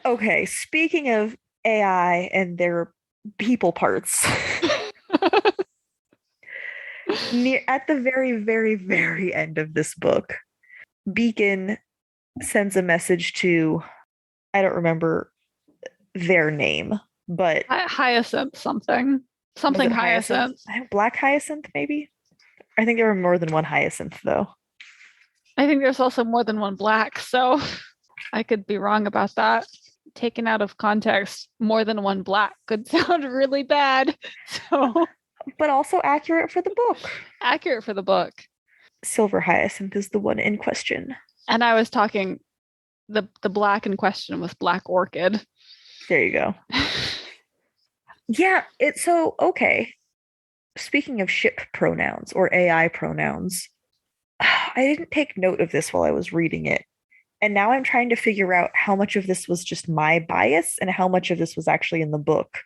okay, speaking of AI and their people parts. At the very, very, very end of this book, Beacon sends a message to, I don't remember their name, but Hyacinth something Hyacinth. Black Hyacinth, maybe? I think there were more than one Hyacinth, though. I think there's also more than one Black, so I could be wrong about that. Taken out of context, more than one Black could sound really bad. So, but also accurate for the book. Accurate for the book. Silver Hyacinth is the one in question. And I was talking, the Black in question was Black Orchid. There you go. Yeah, it's so okay. Speaking of ship pronouns or AI pronouns, I didn't take note of this while I was reading it. And now I'm trying to figure out how much of this was just my bias and how much of this was actually in the book.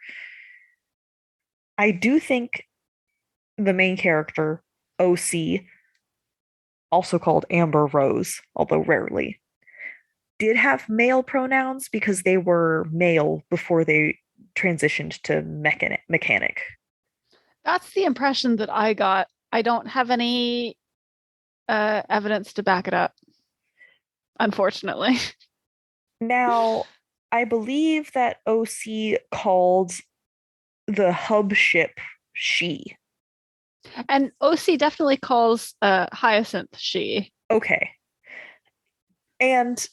I do think the main character, OC, also called Amber Rose, although rarely, did have male pronouns because they were male before they transitioned to mechanic. That's the impression that I got. I don't have any evidence to back it up, unfortunately. Now, I believe that OC called the hub ship she. And OC definitely calls Hyacinth she. Okay. And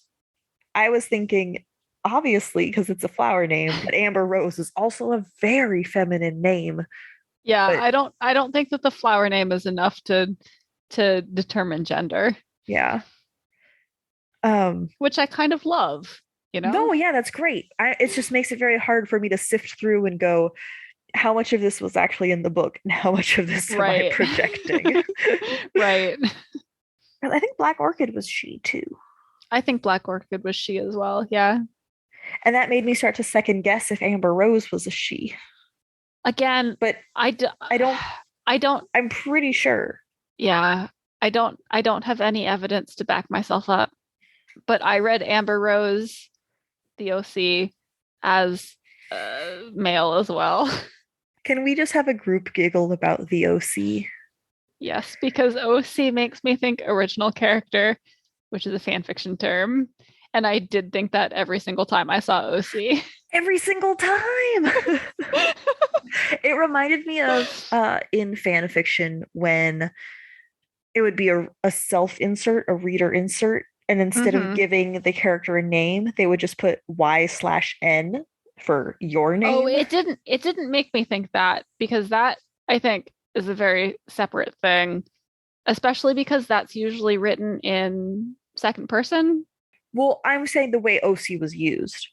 I was thinking, obviously, because it's a flower name, but Amber Rose is also a very feminine name. Yeah, but I don't think that the flower name is enough to determine gender. Yeah. Which I kind of love, you know? No, yeah, that's great. It just makes it very hard for me to sift through and go, how much of this was actually in the book and how much of this am I projecting? Right. I think Black Orchid was she too. I think Black Orchid was she as well, yeah. And that made me start to second guess if Amber Rose was a she. Again, but I'm pretty sure. Yeah, I don't have any evidence to back myself up. But I read Amber Rose, the OC, as male as well. Can we just have a group giggle about the OC? Yes, because OC makes me think original character, which is a fan fiction term. And I did think that every single time I saw OC. Every single time! It reminded me of in fan fiction when it would be a self-insert, a reader insert, and instead of giving the character a name, they would just put Y/N for your name. Oh, it didn't make me think that, because that, I think, is a very separate thing, especially because that's usually written in second person. Well, I'm saying the way OC was used.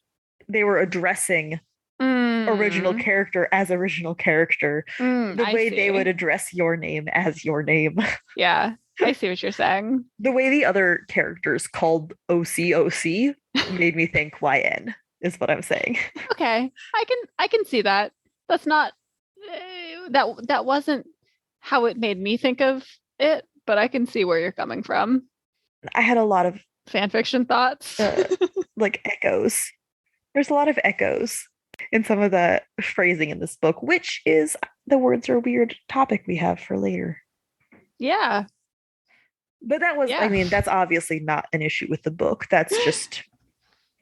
They were addressing original character as original character. The way they would address your name as your name. Yeah, I see what you're saying. The way the other characters called OC made me think YN is what I'm saying. Okay, I can see that. That's not that wasn't how it made me think of it, but I can see where you're coming from. I had a lot of fanfiction thoughts, like echoes. There's a lot of echoes in some of the phrasing in this book, which is the words are weird topic we have for later. Yeah. But that was, I mean, that's obviously not an issue with the book. That's just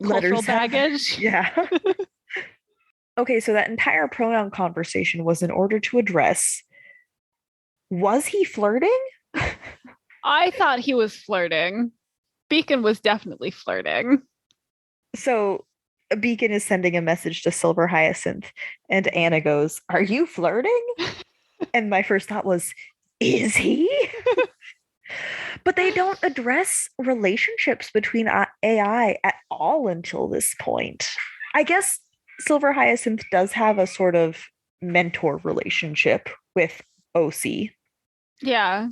cultural baggage. Yeah. Okay, so that entire pronoun conversation was in order to address, was he flirting? I thought he was flirting. Beacon was definitely flirting. So Beacon is sending a message to Silver Hyacinth, and Anna goes, "Are you flirting?" And my first thought was, is he? But they don't address relationships between AI at all until this point. I guess Silver Hyacinth does have a sort of mentor relationship with OC. Yeah.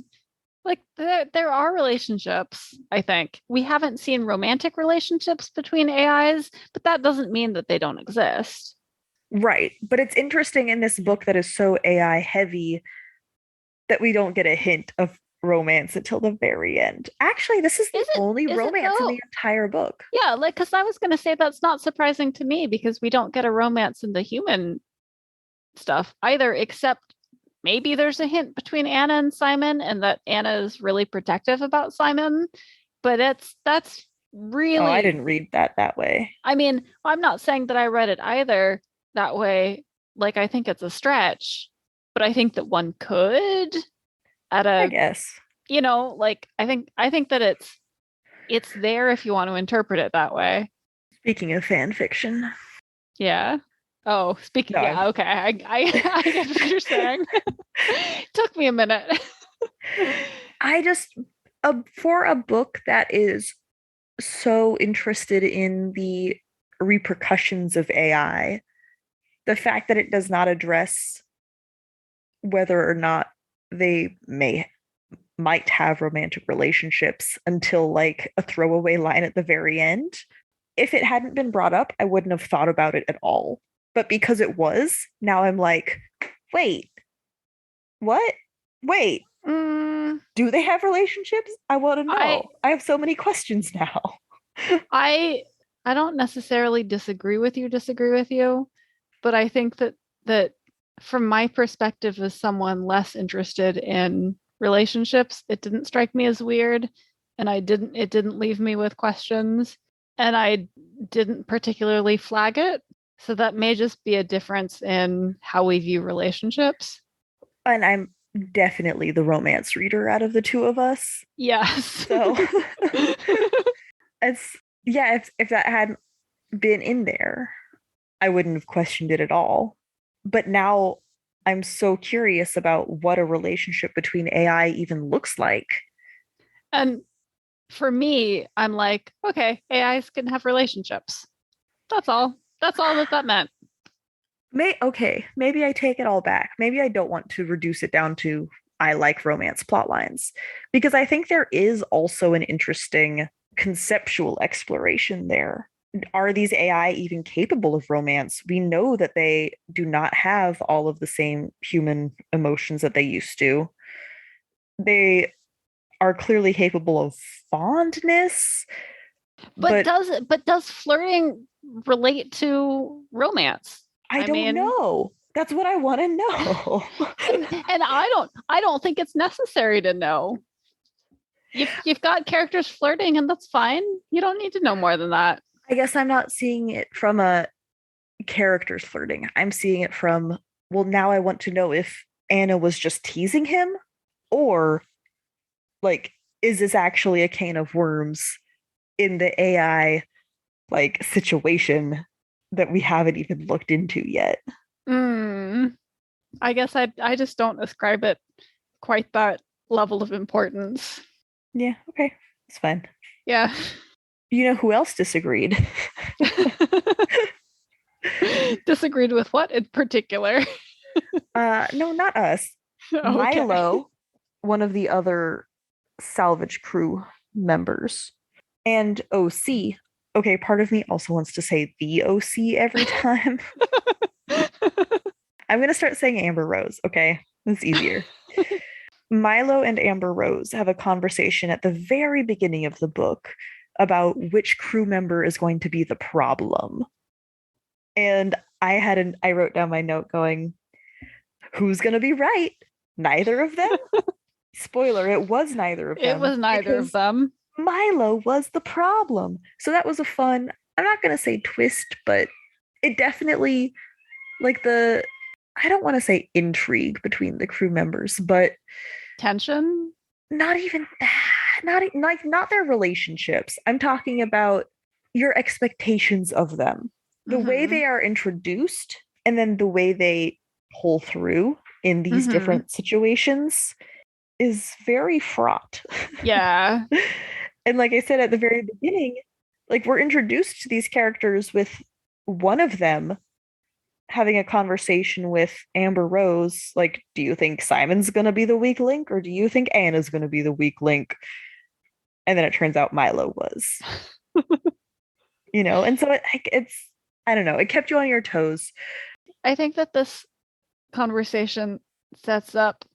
Like there are relationships, I think. We haven't seen romantic relationships between AIs, but that doesn't mean that they don't exist. Right. But it's interesting in this book that is so AI heavy that we don't get a hint of romance until the very end. Actually, this is the only romance in the entire book. Yeah, like, because I was going to say that's not surprising to me because we don't get a romance in the human stuff either, except maybe there's a hint between Anna and Simon and that Anna is really protective about Simon. But that's really... Oh, I didn't read that way. I mean, I'm not saying that I read it either that way. Like, I think it's a stretch, but I think that one could I guess. You know, like I think that it's there if you want to interpret it that way. Speaking of fan fiction. Yeah. Oh, speaking. No, yeah. Okay. I get what you're saying. Took me a minute. I just for a book that is so interested in the repercussions of AI, the fact that it does not address whether or not they might have romantic relationships until like a throwaway line at the very end. If it hadn't been brought up, I wouldn't have thought about it at all. But because it was, now I'm like, wait, what? Wait, do they have relationships? I want to know. I have so many questions now. I don't necessarily disagree with you, but I think that from my perspective as someone less interested in relationships, it didn't strike me as weird, and it didn't leave me with questions, and I didn't particularly flag it. So that may just be a difference in how we view relationships. And I'm definitely the romance reader out of the two of us. Yes. So if that hadn't been in there, I wouldn't have questioned it at all. But now I'm so curious about what a relationship between AI even looks like. And for me, I'm like, okay, AIs can have relationships. That's all. That's all that meant. Maybe I take it all back. Maybe I don't want to reduce it down to I like romance plot lines, because I think there is also an interesting conceptual exploration there. Are these AI even capable of romance? We know that they do not have all of the same human emotions that they used to. They are clearly capable of fondness. But does flirting relate to romance? I don't know. That's what I want to know. and I don't think it's necessary to know. You've got characters flirting, and that's fine. You don't need to know more than that. I guess I'm not seeing it from a characters flirting. I'm seeing it from, well, now I want to know if Anna was just teasing him, or like, is this actually a can of worms in the AI like situation that we haven't even looked into yet? I guess I just don't ascribe it quite that level of importance. Yeah, okay. It's fine. Yeah. You know who else disagreed? Disagreed with what in particular? No, not us. Okay. Milo, one of the other Salvage Crew members, and OC. Okay, part of me also wants to say the OC every time. I'm going to start saying Amber Rose, okay? It's easier. Milo and Amber Rose have a conversation at the very beginning of the book about which crew member is going to be the problem. And I wrote down my note going, who's going to be right? Neither of them? Spoiler, it was neither of them. It was neither of them. Milo was the problem. So that was a fun, I'm not going to say twist, but it definitely like I don't want to say intrigue between the crew members, but Tension? not even that, not their relationships. I'm talking about your expectations of them, the way they are introduced, and then the way they pull through in these different situations is very fraught. Yeah. And like I said at the very beginning, like we're introduced to these characters with one of them having a conversation with Amber Rose, like, do you think Simon's gonna be the weak link, or do you think Anna's gonna be the weak link? And then it turns out Milo was. And so it's I don't know, it kept you on your toes. I think that this conversation sets up,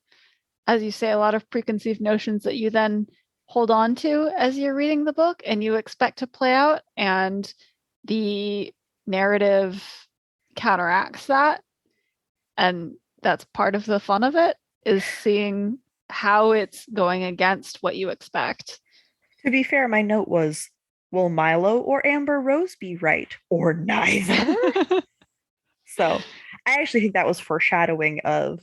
as you say, a lot of preconceived notions that you then hold on to as you're reading the book and you expect to play out, and the narrative counteracts that. And that's part of the fun of it, is seeing how it's going against what you expect. To be fair, my note was, will Milo or Amber Rose be right, or neither? So I actually think that was foreshadowing of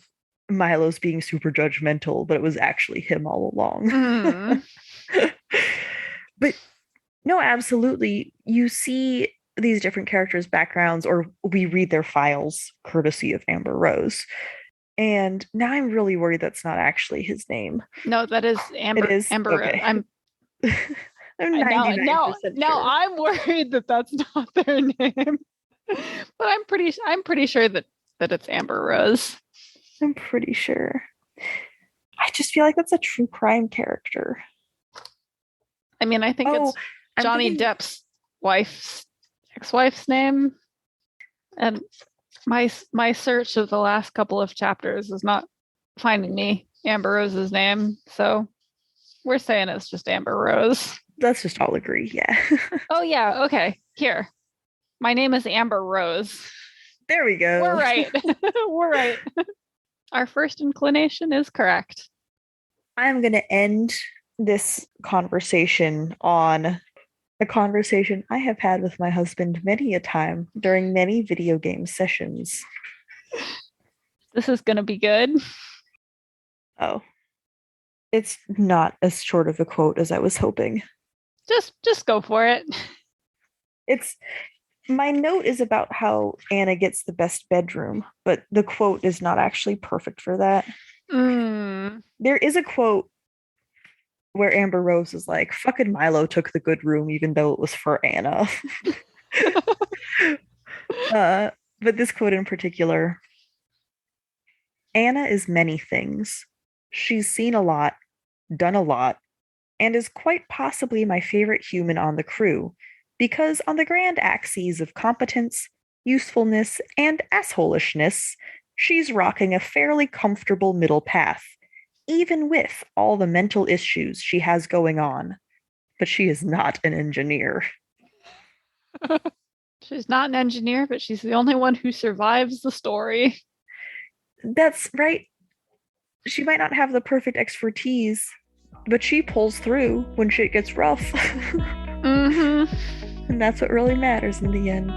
Milo's being super judgmental, but it was actually him all along. But no, absolutely. You see these different characters' backgrounds, or we read their files courtesy of Amber Rose. And now I'm really worried that's not actually his name. No, that is Amber. It is? Amber. Okay. I'm 99% now sure. I'm worried that that's not their name. But I'm pretty sure that it's Amber Rose. I'm pretty sure. I just feel like that's a true crime character. I mean, I think it's Johnny Depp's ex-wife's name. And my search of the last couple of chapters is not finding me Amber Rose's name. So we're saying it's just Amber Rose. Let's just all agree, yeah. Oh, yeah. Okay. Here. My name is Amber Rose. There we go. We're right. We're right. Our first inclination is correct. I'm going to end this conversation on a conversation I have had with my husband many a time during many video game sessions. This is going to be good. Oh. It's not as short of a quote as I was hoping. Just go for it. My note is about how Anna gets the best bedroom, but the quote is not actually perfect for that. There is a quote where Amber Rose is like, fucking Milo took the good room even though it was for Anna. But this quote in particular, Anna is many things. She's seen a lot, done a lot, and is quite possibly my favorite human on the crew, because on the grand axes of competence, usefulness, and assholishness, she's rocking a fairly comfortable middle path, even with all the mental issues she has going on. But she is not an engineer. She's not an engineer, but she's the only one who survives the story. That's right. She might not have the perfect expertise, but she pulls through when shit gets rough. And that's what really matters in the end.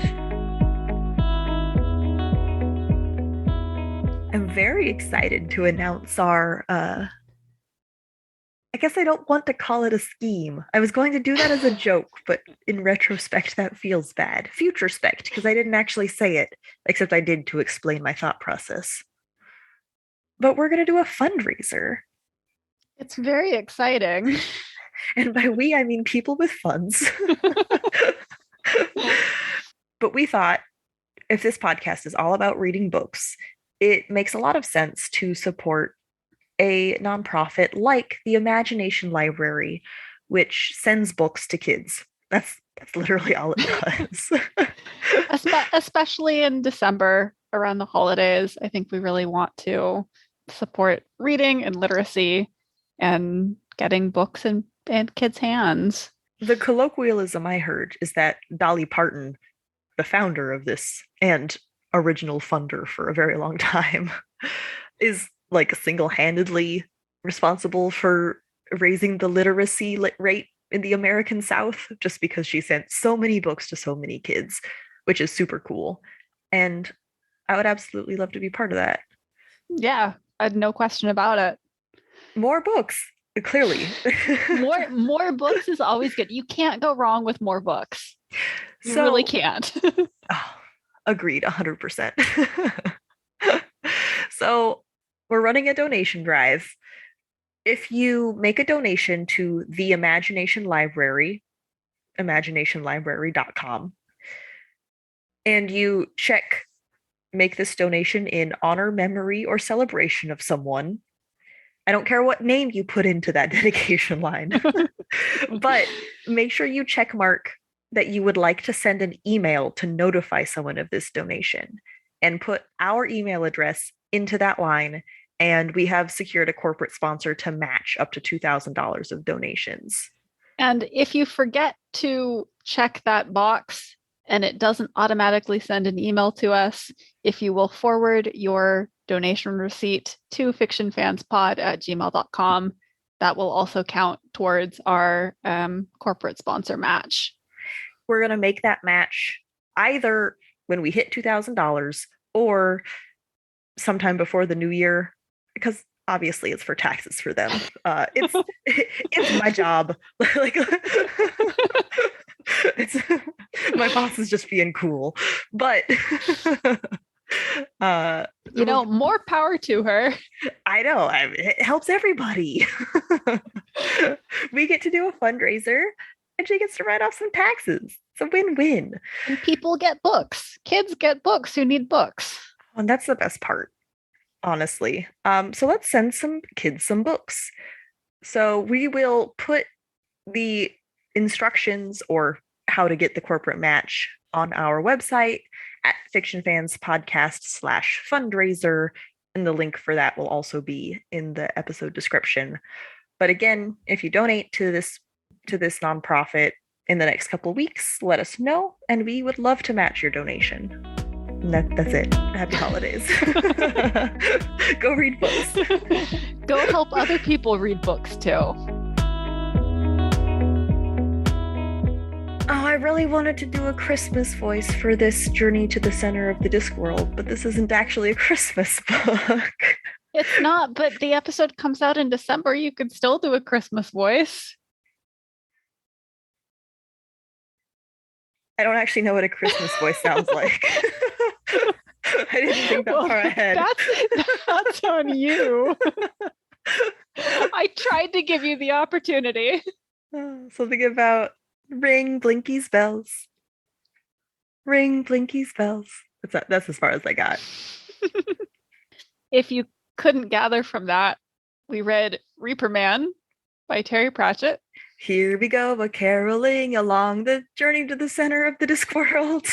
I'm very excited to announce our I guess I don't want to call it a scheme. I was going to do that as a joke, but in retrospect, that feels bad. Futurespect, because I didn't actually say it, except I did to explain my thought process. But we're going to do a fundraiser. It's very exciting. And by we, I mean people with funds. But we thought, if this podcast is all about reading books, it makes a lot of sense to support a nonprofit like the Imagination Library, which sends books to kids. That's literally all it does. Especially in December around the holidays, I think we really want to support reading and literacy and getting books in kids' hands. The colloquialism I heard is that Dolly Parton, the founder of this and original funder for a very long time, is like single-handedly responsible for raising the literacy rate in the American South, just because she sent so many books to so many kids, which is super cool. And I would absolutely love to be part of that. Yeah, I had no question about it. More books, clearly. More books is always good. You can't go wrong with more books. You really So, can't. oh, agreed, 100%. So, we're running a donation drive. If you make a donation to the Imagination Library, imaginationlibrary.com, and you check make this donation in honor, memory, or celebration of someone. I don't care what name you put into that dedication line, but make sure you check mark that you would like to send an email to notify someone of this donation and put our email address into that line. And we have secured a corporate sponsor to match up to $2,000 of donations. And if you forget to check that box and it doesn't automatically send an email to us, if you will forward your donation receipt to fictionfanspod@gmail.com, that will also count towards our corporate sponsor match. We're going to make that match either when we hit $2,000 or sometime before the new year, because obviously it's for taxes for them. It's my job. Like it's my boss is just being cool, but more power to her. I know, it helps everybody. We get to do a fundraiser and she gets to write off some taxes. It's a win-win. And people get books. Kids get books who need books. And that's the best part, honestly. So let's send some kids some books. So we will put the instructions or how to get the corporate match on our website at fictionfanspodcast/fundraiser. And the link for that will also be in the episode description. But again, if you donate to this nonprofit in the next couple of weeks, let us know, and we would love to match your donation. And that's it. Happy holidays. Go read books. Go help other people read books too. Oh, I really wanted to do a Christmas voice for this Journey to the Center of the Discworld, but this isn't actually a Christmas book. It's not, but the episode comes out in December. You could still do a Christmas voice. I don't actually know what a Christmas voice sounds like. I didn't think that far ahead. That's on you. I tried to give you the opportunity. Something about ring Blinky's bells. Ring Blinky's bells. That's as far as I got. If you couldn't gather from that, we read Reaper Man by Terry Pratchett. Here we go, a caroling along the journey to the center of the Discworld.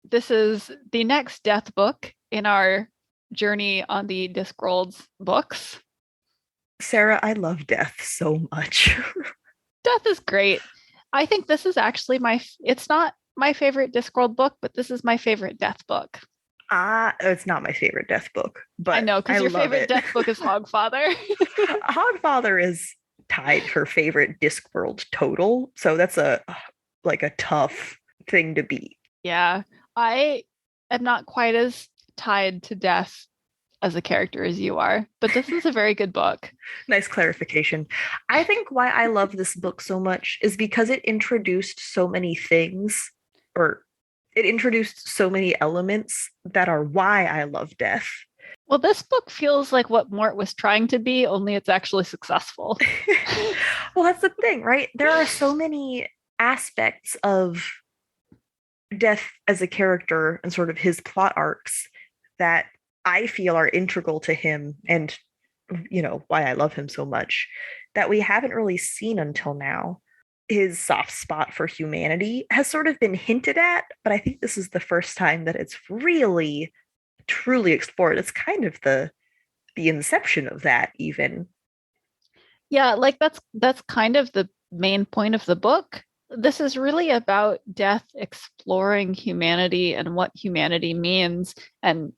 This is the next death book in our journey on the Discworld's books. Sarah, I love death so much. Death is great. I think this is actually it's not my favorite Discworld book, but this is my favorite death book. It's not my favorite death book, but I know, because your favorite death book is Hogfather. Hogfather is tied for favorite Discworld total, so that's a tough thing to beat. Yeah, I am not quite as tied to death as a character as you are, but this is a very good book. Nice clarification. I think why I love this book so much is because it introduced so many things, or it introduced so many elements that are why I love death. Well, this book feels like what Mort was trying to be, only it's actually successful. Well, that's the thing, right? There are so many aspects of death as a character and sort of his plot arcs that I feel are integral to him and, why I love him so much that we haven't really seen until now. His soft spot for humanity has sort of been hinted at, but I think this is the first time that it's really, truly explored. It's kind of the inception of that, even. Yeah, like that's kind of the main point of the book. This is really about death exploring humanity and what humanity means and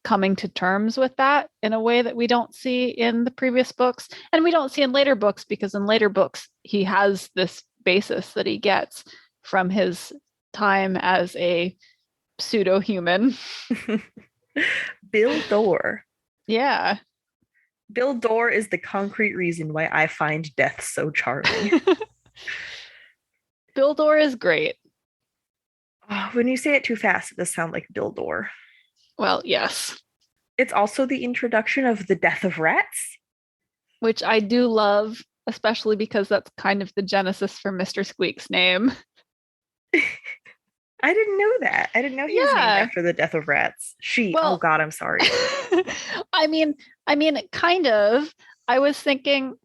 coming to terms with that in a way that we don't see in the previous books, and we don't see in later books, because in later books he has this basis that he gets from his time as a pseudo-human. Bill Dorr. Yeah. Bill Dorr is the concrete reason why I find death so charming. Bill Dorr is great. When you say it too fast, it does sound like Bill Dorr. Well, yes. It's also the introduction of the death of rats. Which I do love, especially because that's kind of the genesis for Mr. Squeak's name. I didn't know that. I didn't know he was named after the death of rats. Oh God, I'm sorry. I mean, kind of. I was thinking,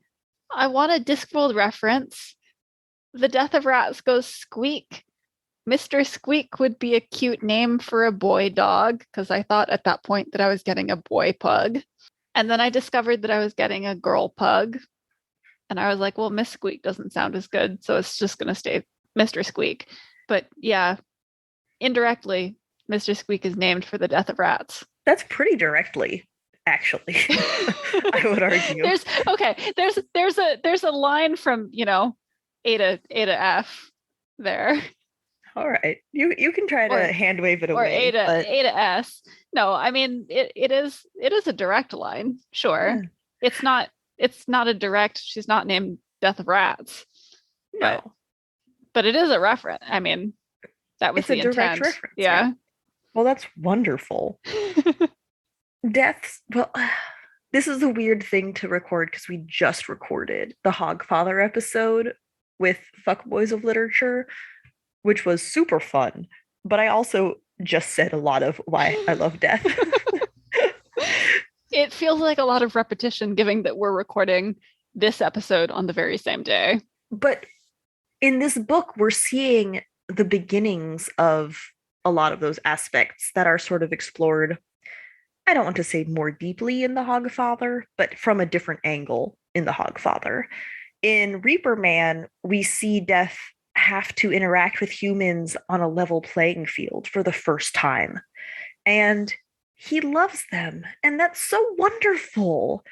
I want a Discworld reference. The death of rats goes Squeak. Mr. Squeak would be a cute name for a boy dog, because I thought at that point that I was getting a boy pug. And then I discovered that I was getting a girl pug. And I was like, well, Miss Squeak doesn't sound as good, so it's just going to stay Mr. Squeak. But yeah, indirectly, Mr. Squeak is named for the death of rats. That's pretty directly, actually. I would argue. There's a line from, A to F there. All right. You can try to hand wave it away. Or A to S. No, I mean it is a direct line, sure. Yeah. It's not a direct, she's not named Death of Rats. No. But it is a reference. I mean, that was the intent. Direct reference. Yeah. Well, that's wonderful. Deaths. Well, this is a weird thing to record because we just recorded the Hogfather episode with Fuckboys of Literature, which was super fun. But I also just said a lot of why I love death. It feels like a lot of repetition, given that we're recording this episode on the very same day. But in this book, we're seeing the beginnings of a lot of those aspects that are sort of explored. I don't want to say more deeply in the Hogfather, but from a different angle in the Hogfather. In Reaper Man, we see death have to interact with humans on a level playing field for the first time. And he loves them. And that's so wonderful.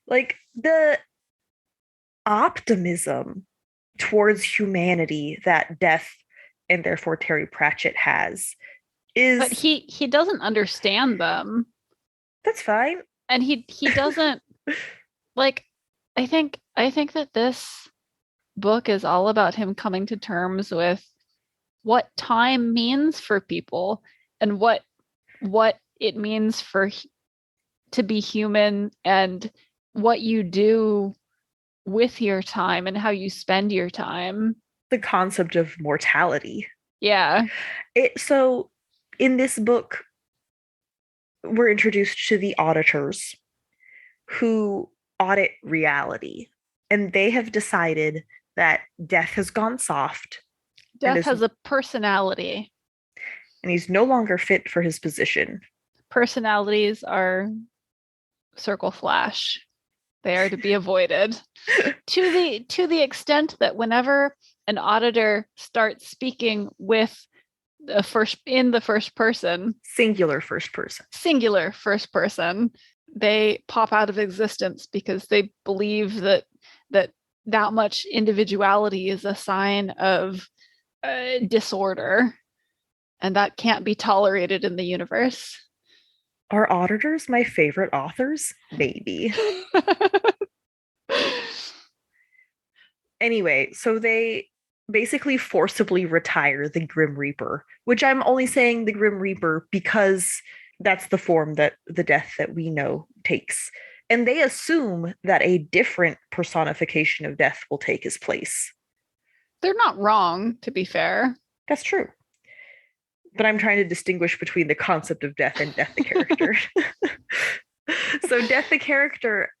Like the optimism towards humanity that Death, and therefore Terry Pratchett, has is... But he doesn't understand them. That's fine. And he doesn't... like, I think that this book is all about him coming to terms with what time means for people and what it means to be human and what you do with your time and how you spend your time. The concept of mortality. Yeah. So in this book, we're introduced to the auditors who audit reality. And they have decided that Death has gone soft. Death has a personality. And he's no longer fit for his position. Personalities are circle flash. They are to be avoided. to the extent that whenever an auditor starts speaking with the first person, singular first person, they pop out of existence because they believe that much individuality is a sign of disorder, and that can't be tolerated in the universe. Are auditors my favorite authors? Maybe. Anyway, so they basically forcibly retire the Grim Reaper, which I'm only saying the Grim Reaper because that's the form that the Death that we know takes. And they assume that a different personification of Death will take his place. They're not wrong, to be fair. That's true. But I'm trying to distinguish between the concept of Death and Death the character. So Death the character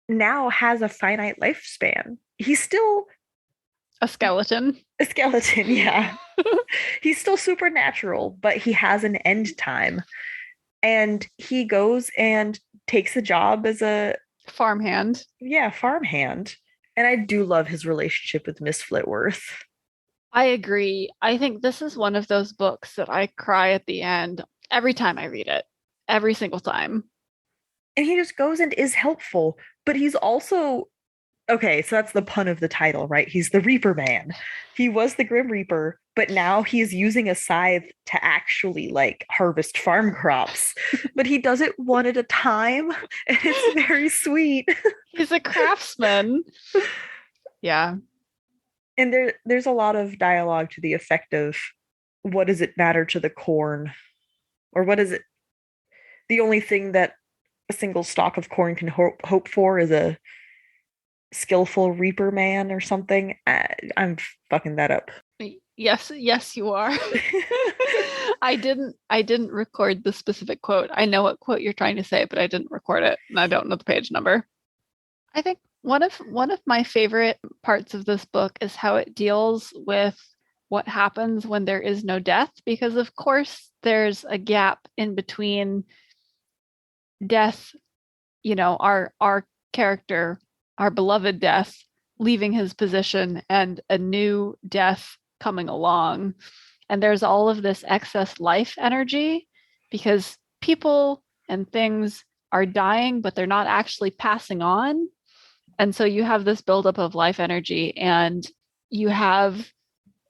now has a finite lifespan. He's still a skeleton. A skeleton, yeah. He's still supernatural, but he has an end time. And he goes and takes a job as a farmhand. Yeah, farmhand. And I do love his relationship with Miss Flitworth. I agree. I think this is one of those books that I cry at the end every time I read it. Every single time. And he just goes and is helpful, but he's also Okay, so that's the pun of the title, right? He's the Reaper Man. He was the Grim Reaper, but now he's using a scythe to actually like harvest farm crops. But he does it one at a time, and it's very sweet. He's a craftsman. Yeah. And there's a lot of dialogue to the effect of what does it matter to the corn? Or what is it? The only thing that a single stalk of corn can hope for is a skillful reaper man or something. I'm fucking that up. Yes, you are. I didn't record the specific quote. I know what quote you're trying to say, but I didn't record it, and I don't know the page number. I think one of my favorite parts of this book is how it deals with what happens when there is no death, because of course there's a gap in between death, our character, our beloved Death, leaving his position and a new Death coming along. And there's all of this excess life energy because people and things are dying, but they're not actually passing on. And so you have this buildup of life energy, and you have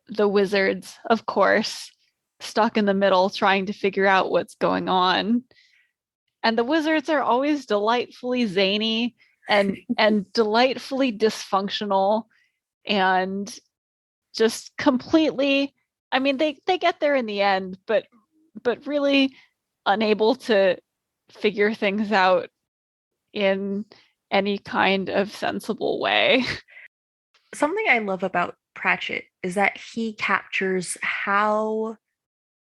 the wizards, of course, stuck in the middle trying to figure out what's going on. And the wizards are always delightfully zany and delightfully dysfunctional and just completely, I mean, they get there in the end, but really unable to figure things out in any kind of sensible way. Something I love about Pratchett is that he captures how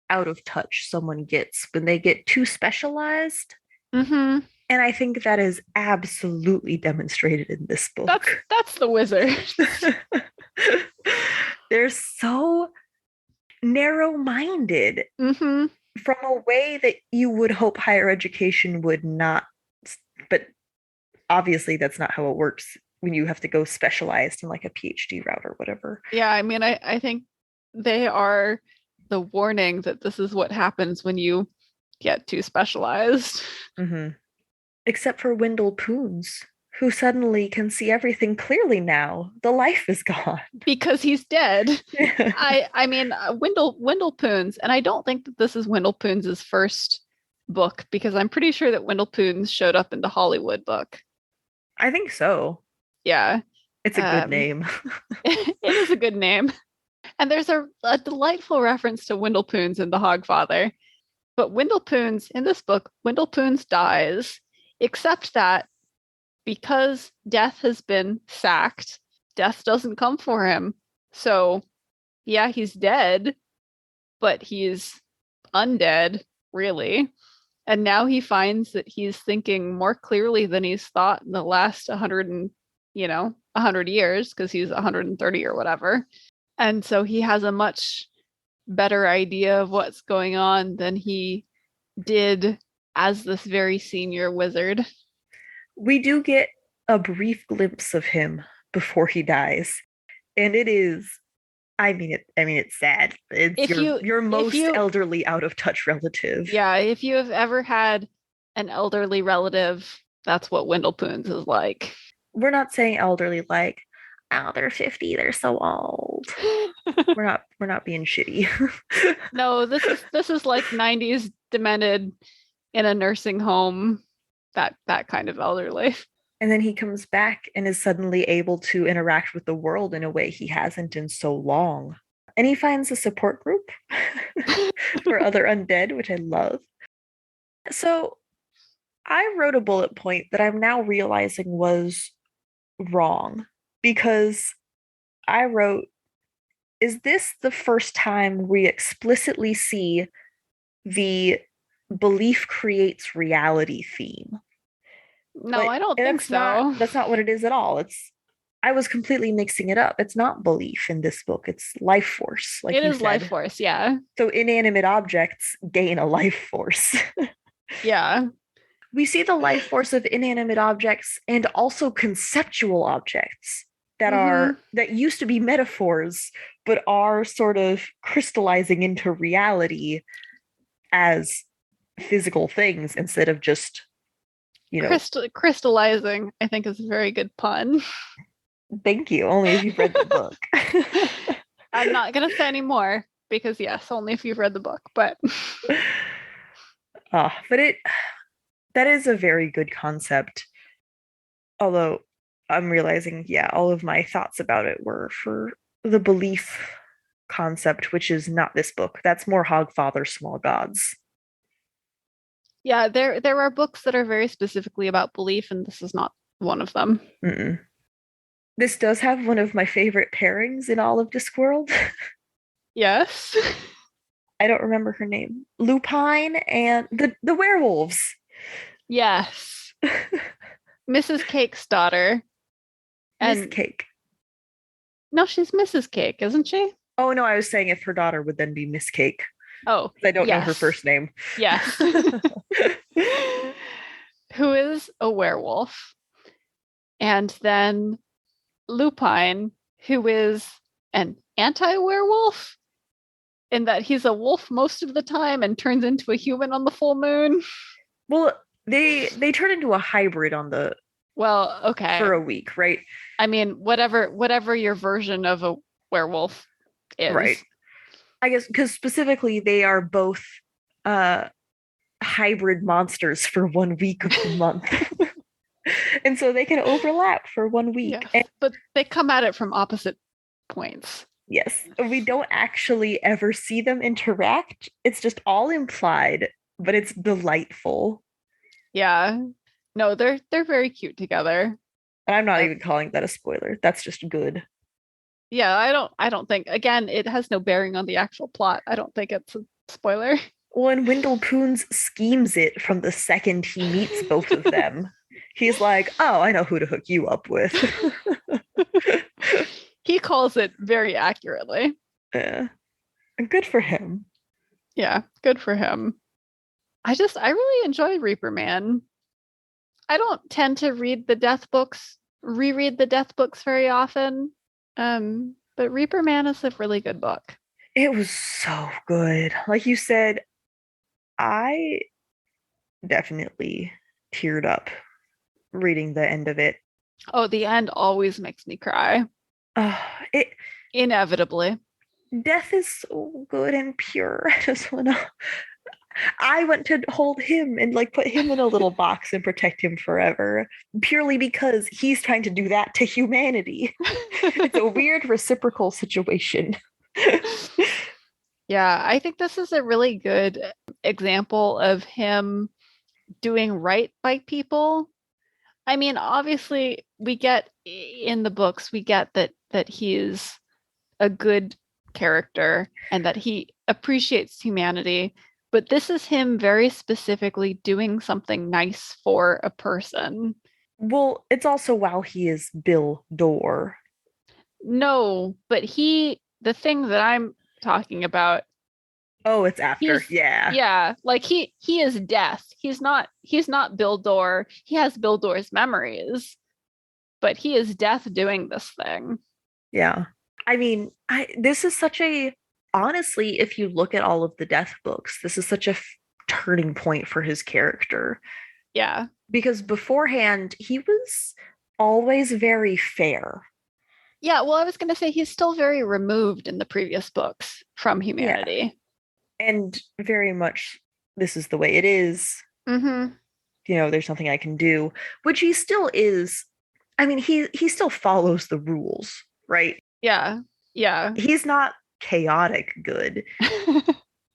out of touch someone gets when they get too specialized. Mm-hmm. And I think that is absolutely demonstrated in this book. That's the wizards. They're so narrow-minded Mm-hmm. from a way that you would hope higher education would not. But obviously, that's not how it works when you have to go specialized in like a PhD route or whatever. Yeah, I mean, I think they are the warning that this is what happens when you get too specialized. Mm-hmm. Except for Wendell Poons, who suddenly can see everything clearly now. The life is gone. Because he's dead. I mean, Wendell Poons, and I don't think that this is Wendell Poons' first book, because I'm pretty sure that Wendell Poons showed up in the Hollywood book. I think so. Yeah. It's a good name. It is a good name. And there's a delightful reference to Wendell Poons in The Hogfather. But Wendell Poons, in this book, Wendell Poons dies, except that because Death has been sacked, Death doesn't come for him. So, yeah, he's dead, but he's undead, really. And now he finds that he's thinking more clearly than he's thought in the last 100 years, because he's 130 or whatever. And so he has a much better idea of what's going on than he did as this very senior wizard. We do get a brief glimpse of him before he dies, and it is, it's sad. It's your most elderly, out of touch relative. Yeah, if you have ever had an elderly relative, that's what Wendell Poons is like. We're not saying elderly like, oh, they're 50, they're so old. we're not being shitty. No, this is like 90s demented in a nursing home, that kind of elderly. And then he comes back and is suddenly able to interact with the world in a way he hasn't in so long. And he finds a support group for other undead, which I love. So I wrote a bullet point that I'm now realizing was wrong, because I wrote, is this the first time we explicitly see the belief creates reality theme? No, I don't think so. That's not what it is at all. I was completely mixing it up. It's not belief in this book. It's life force. Like it is said. Life force, yeah. So inanimate objects gain a life force. Yeah. We see the life force of inanimate objects and also conceptual objects that used to be metaphors, but are sort of crystallizing into reality as physical things instead of just, crystallizing, I think, is a very good pun. Thank you. Only if you've read the book. I'm not going to say any more because, yes, only if you've read the book. But but that is a very good concept. Although I'm realizing, yeah, all of my thoughts about it were for the belief concept, which is not this book. That's more Hogfather, Small Gods. yeah, there are books that are very specifically about belief, and this is not one of them. Mm-mm. This does have one of my favorite pairings in all of Discworld. Yes. I don't remember her name. Lupine and the werewolves. Yes. Mrs. Cake's daughter. Miss Cake. No, she's Mrs. Cake, isn't she? Oh no, I was saying if her daughter would then be Miss Cake. Oh, I don't know her first name. Yes. Who is a werewolf. And then Lupine, who is an anti-werewolf, in that he's a wolf most of the time and turns into a human on the full moon. Well, they turn into a hybrid on the okay. For a week, right? I mean, whatever your version of a werewolf is. Right. I guess because specifically they are both hybrid monsters for 1 week of the month. And so they can overlap for 1 week. Yes, but they come at it from opposite points. Yes. We don't actually ever see them interact. It's just all implied, but it's delightful. Yeah. No, they're very cute together. And I'm not even calling that a spoiler. That's just good. Yeah, I don't think, again, it has no bearing on the actual plot. I don't think it's a spoiler. When Wendell Poons schemes it from the second he meets both of them. He's like, oh, I know who to hook you up with. He calls it very accurately. Yeah. Good for him. Yeah, good for him. I really enjoy Reaper Man. I don't tend to reread the death books very often. But Reaper Man is a really good book. It was so good. Like you said, I definitely teared up reading the end of it. Oh, the end always makes me cry. It inevitably. Death is so good and pure. I want to hold him and like put him in a little box and protect him forever, purely because he's trying to do that to humanity. It's a weird reciprocal situation. Yeah, I think this is a really good example of him doing right by people. I mean, obviously, we get in the books, we get that he's a good character and that he appreciates humanity. But this is him very specifically doing something nice for a person. Well, it's also while he is Bill Dorr. No, but the thing that I'm talking about. Oh, it's after. Yeah. Yeah, like he is death. He's not Bill Dorr. He has Bill Dorr's memories, but he is death doing this thing. Yeah. I mean, this is such a, honestly, if you look at all of the death books, this is such a turning point for his character. Yeah. Because beforehand, he was always very fair. Yeah, well, I was going to say he's still very removed in the previous books from humanity. Yeah. And very much, this is the way it is. Mm-hmm. You know, there's nothing I can do, which he still is. I mean, he still follows the rules, right? Yeah. Yeah. He's not chaotic good,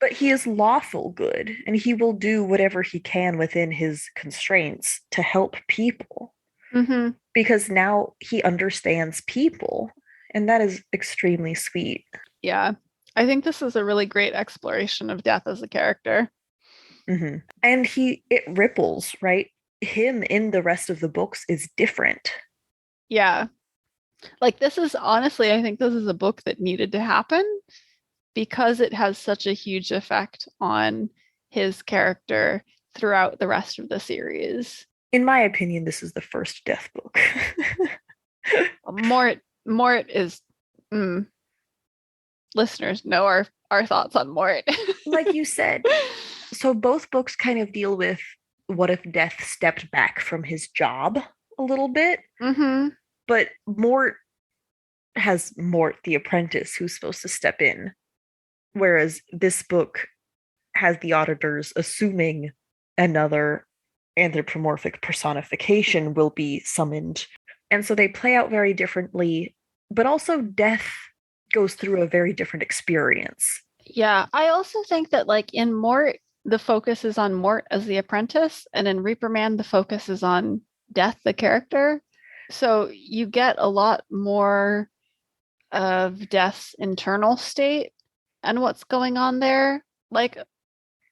but he is lawful good, and he will do whatever he can within his constraints to help people. Mm-hmm. Because now he understands people, and that is extremely sweet. Yeah. I think this is a really great exploration of death as a character. Mm-hmm. And it ripples, right? Him in the rest of the books is different. Yeah. Like this is honestly, I think this is a book that needed to happen because it has such a huge effect on his character throughout the rest of the series. In my opinion, this is the first death book. Mort is... Listeners know our thoughts on Mort. Like you said, so both books kind of deal with what if Death stepped back from his job a little bit. Mm-hmm. But Mort has Mort the apprentice who's supposed to step in, whereas this book has the auditors assuming another anthropomorphic personification will be summoned. And so they play out very differently, but also death goes through a very different experience. Yeah, I also think that like in Mort, the focus is on Mort as the apprentice, and in Reaper Man, the focus is on Death, the character. So you get a lot more of Death's internal state and what's going on there. Like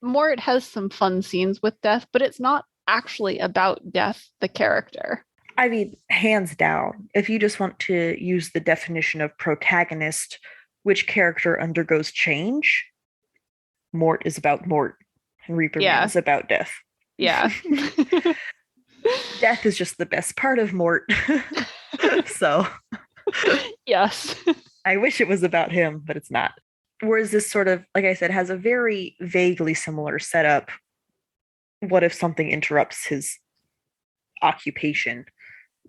Mort has some fun scenes with Death, but it's not actually about Death, the character. I mean, hands down, if you just want to use the definition of protagonist, which character undergoes change, Mort is about Mort, and Reaper Man is about Death. Yeah. Death is just the best part of Mort. So, yes. I wish it was about him, but it's not. Whereas this sort of, like I said, has a very vaguely similar setup. What if something interrupts his occupation?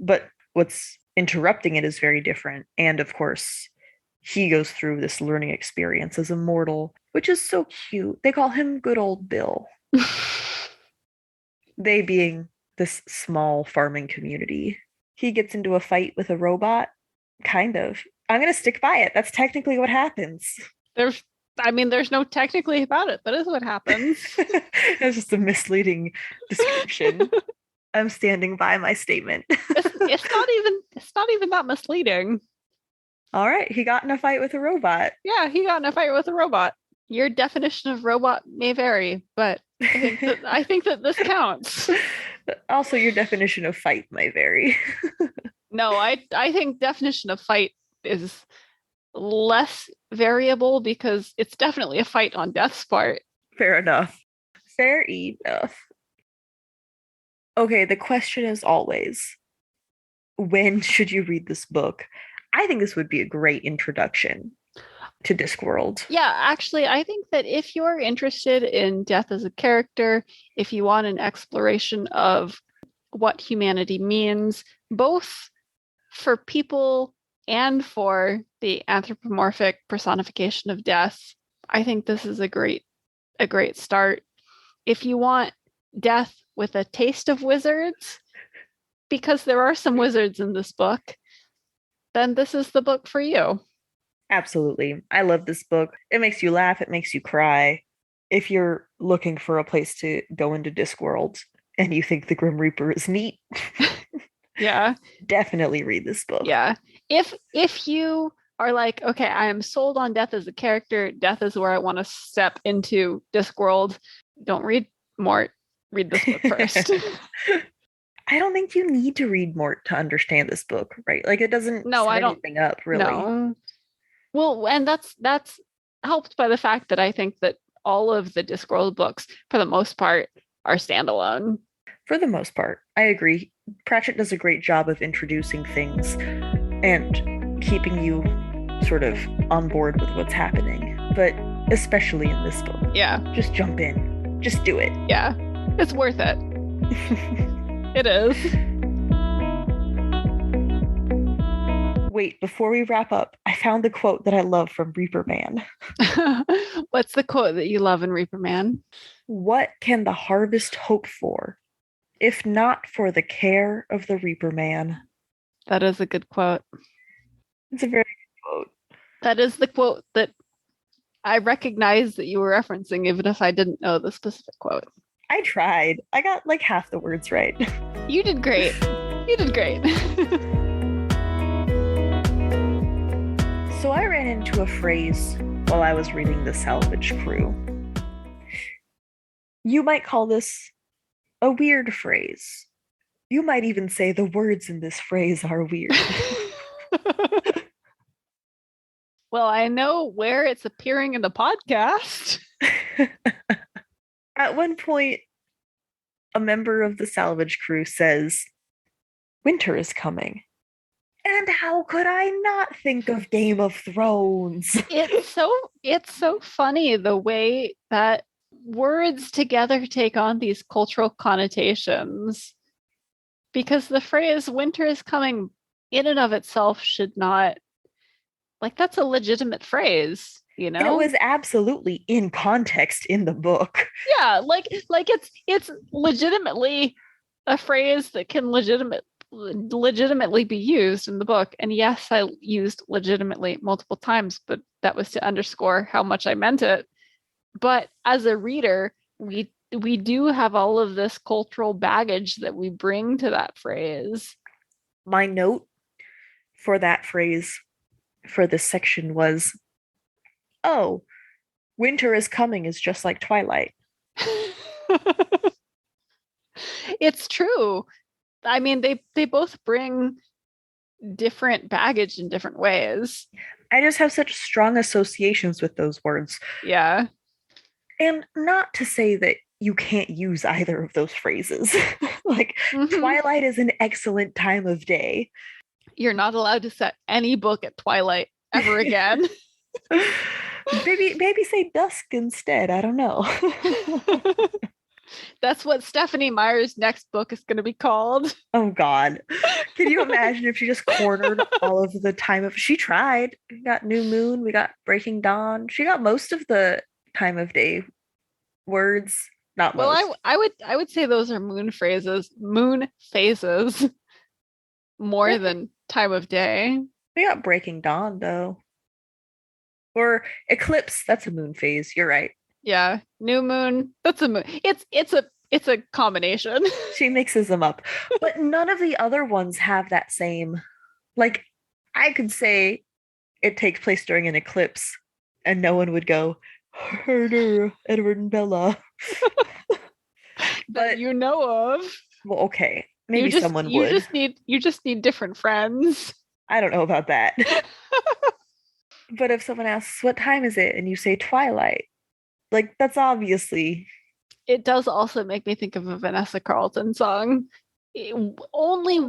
But what's interrupting it is very different. And of course, he goes through this learning experience as a mortal, which is so cute. They call him Good Old Bill. They being this small farming community. He gets into a fight with a robot. Kind of. I'm going to stick by it. That's technically what happens. There's no technically about it. That is what happens. It's just a misleading description. I'm standing by my statement. It's not even that misleading. All right, he got in a fight with a robot. Yeah, he got in a fight with a robot. Your definition of robot may vary, but I think that this counts. Also, your definition of fight may vary. No, I think definition of fight is less variable because it's definitely a fight on Death's part. Fair enough. Fair enough. Okay, the question is always, when should you read this book? I think this would be a great introduction to Discworld. Yeah, actually, I think that if you're interested in Death as a character, if you want an exploration of what humanity means, both for people and for the anthropomorphic personification of Death, I think this is a great start. If you want Death with a taste of wizards, because there are some wizards in this book, then this is the book for you. Absolutely. I love this book. It makes you laugh. It makes you cry. If you're looking for a place to go into Discworld and you think the Grim Reaper is neat, yeah, definitely read this book. Yeah. If you are like, okay, I am sold on Death as a character, Death is where I want to step into Discworld, don't read Mort. Read this book first. I don't think you need to read Mort to understand this book, right? Like it doesn't set anything up, really. No. Well, and that's helped by the fact that I think that all of the Discworld books, for the most part, are standalone. For the most part, I agree. Pratchett does a great job of introducing things and keeping you sort of on board with what's happening. But especially in this book. Yeah. Just jump in. Just do it. Yeah. It's worth it. It is. Wait, before we wrap up, I found the quote that I love from Reaper Man. What's the quote that you love in Reaper Man? What can the harvest hope for, if not for the care of the Reaper Man? That is a good quote. It's a very good quote. That is the quote that I recognize that you were referencing, even if I didn't know the specific quote. I tried. I got like half the words right. You did great. You did great. So I ran into a phrase while I was reading the Salvage Crew. You might call this a weird phrase. You might even say the words in this phrase are weird. Well, I know where it's appearing in the podcast. At one point, a member of the Salvage Crew says, "Winter is coming." And how could I not think of Game of Thrones? It's so funny the way that words together take on these cultural connotations. Because the phrase "winter is coming" in and of itself should not Like, that's a legitimate phrase, you And it know? was absolutely in context in the book. Yeah, like it's legitimately a phrase that can legitimately be used in the book. And yes, I used legitimately multiple times, but that was to underscore how much I meant it. But as a reader, we do have all of this cultural baggage that we bring to that phrase. My note for that phrase for this section was, oh, winter is coming is just like twilight. It's true. I mean, they both bring different baggage in different ways. I just have such strong associations with those words. Yeah. And not to say that you can't use either of those phrases. Like, twilight is an excellent time of day. You're not allowed to set any book at twilight ever again. maybe say dusk instead. I don't know. That's what Stephanie Meyer's next book is going to be called. Oh God. Can you imagine if she just cornered all of the time of she tried. We got new moon, we got breaking dawn. She got most of the time of day words. Not most. Well, I would say those are moon phases more than time of day. We got breaking dawn though. Or eclipse, that's a moon phase. You're right. Yeah, new moon, that's a moon. It's a combination. She mixes them up. But none of the other ones have that same, like, I could say it takes place during an eclipse and no one would go, Herder, Edward and Bella. But you know of. Well, okay. Maybe someone would. You just need different friends. I don't know about that. But if someone asks, what time is it? And you say twilight, like, that's obviously. It does also make me think of a Vanessa Carlton song. Only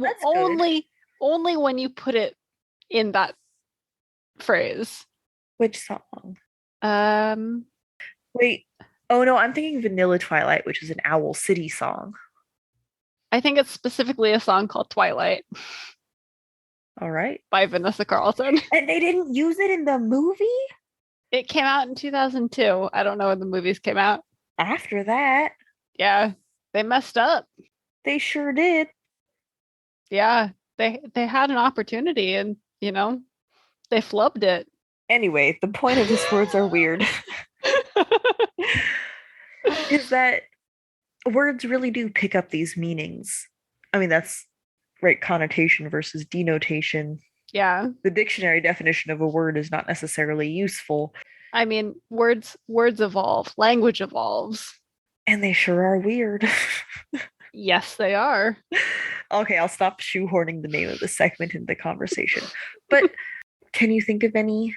when you put it in that phrase. Which song? Wait. Oh no, I'm thinking Vanilla Twilight, which is an Owl City song. I think it's specifically a song called Twilight. All right. By Vanessa Carlton. And they didn't use it in the movie? It came out in 2002. I don't know when the movies came out. After that. Yeah, they messed up. They sure did. Yeah, they had an opportunity and, you know, they flubbed it. Anyway, the point of his words are weird. Is that words really do pick up these meanings. I mean, that's right, connotation versus denotation. Yeah. The dictionary definition of a word is not necessarily useful. I mean, words evolve, language evolves. And they sure are weird. Yes, they are. Okay, I'll stop shoehorning the name of the segment into the conversation. But can you think of any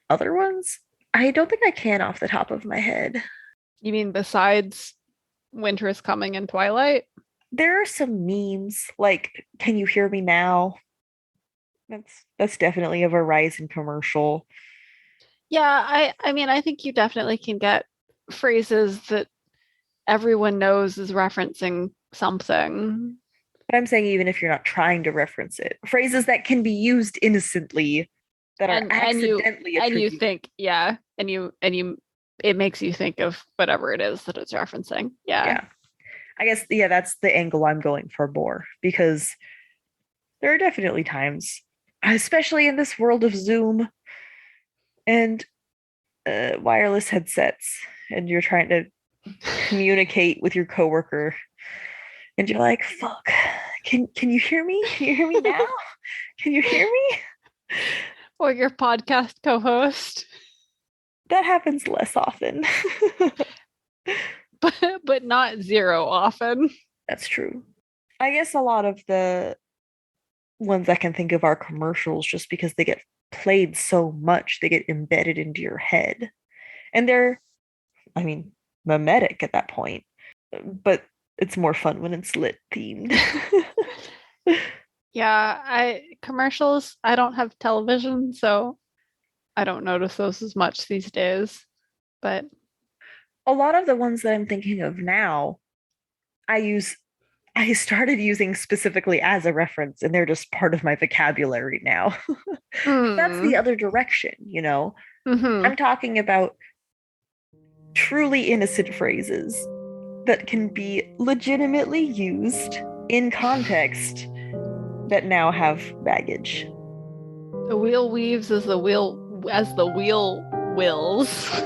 other ones? I don't think I can off the top of my head. You mean besides Winter is Coming and Twilight? There are some memes, like, can you hear me now? That's definitely a Verizon commercial. Yeah, I mean, I think you definitely can get phrases that everyone knows is referencing something. But I'm saying even if you're not trying to reference it, phrases that can be used innocently that are accidentally and you think, yeah, and you it makes you think of whatever it is that it's referencing. Yeah. I guess, yeah, that's the angle I'm going for more, because there are definitely times, especially in this world of Zoom and wireless headsets, and you're trying to communicate with your coworker, and you're like, fuck, can you hear me? Can you hear me now? Can you hear me? Or your podcast co-host. That happens less often. but not zero often. That's true. I guess a lot of the ones I can think of are commercials, just because they get played so much, they get embedded into your head. And they're, I mean, mimetic at that point. But it's more fun when it's lit themed. Yeah, commercials, I don't have television, so I don't notice those as much these days. But a lot of the ones that I'm thinking of now, I use I started using specifically as a reference, and they're just part of my vocabulary now. That's the other direction, you know? I'm talking about truly innocent phrases that can be legitimately used in context that now have baggage. The wheel weaves as the wheel wills.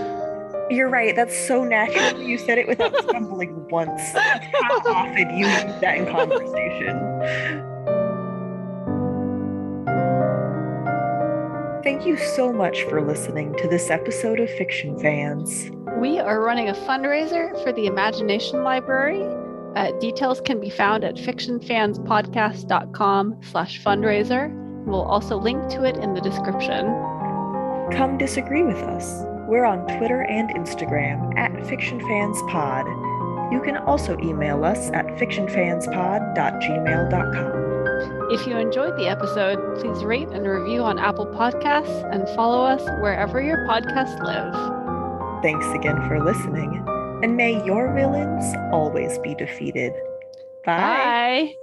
You're right. That's so natural. You said it without stumbling once. That's how often you use that in conversation. Thank you so much for listening to this episode of Fiction Fans. We are running a fundraiser for the Imagination Library. Details can be found at fictionfanspodcast.com/fundraiser. We'll also link to it in the description. Come disagree with us. We're on Twitter and Instagram at fictionfanspod. You can also email us at fictionfanspod.gmail.com. If you enjoyed the episode, please rate and review on Apple Podcasts and follow us wherever your podcasts live. Thanks again for listening, and may your villains always be defeated. Bye. Bye.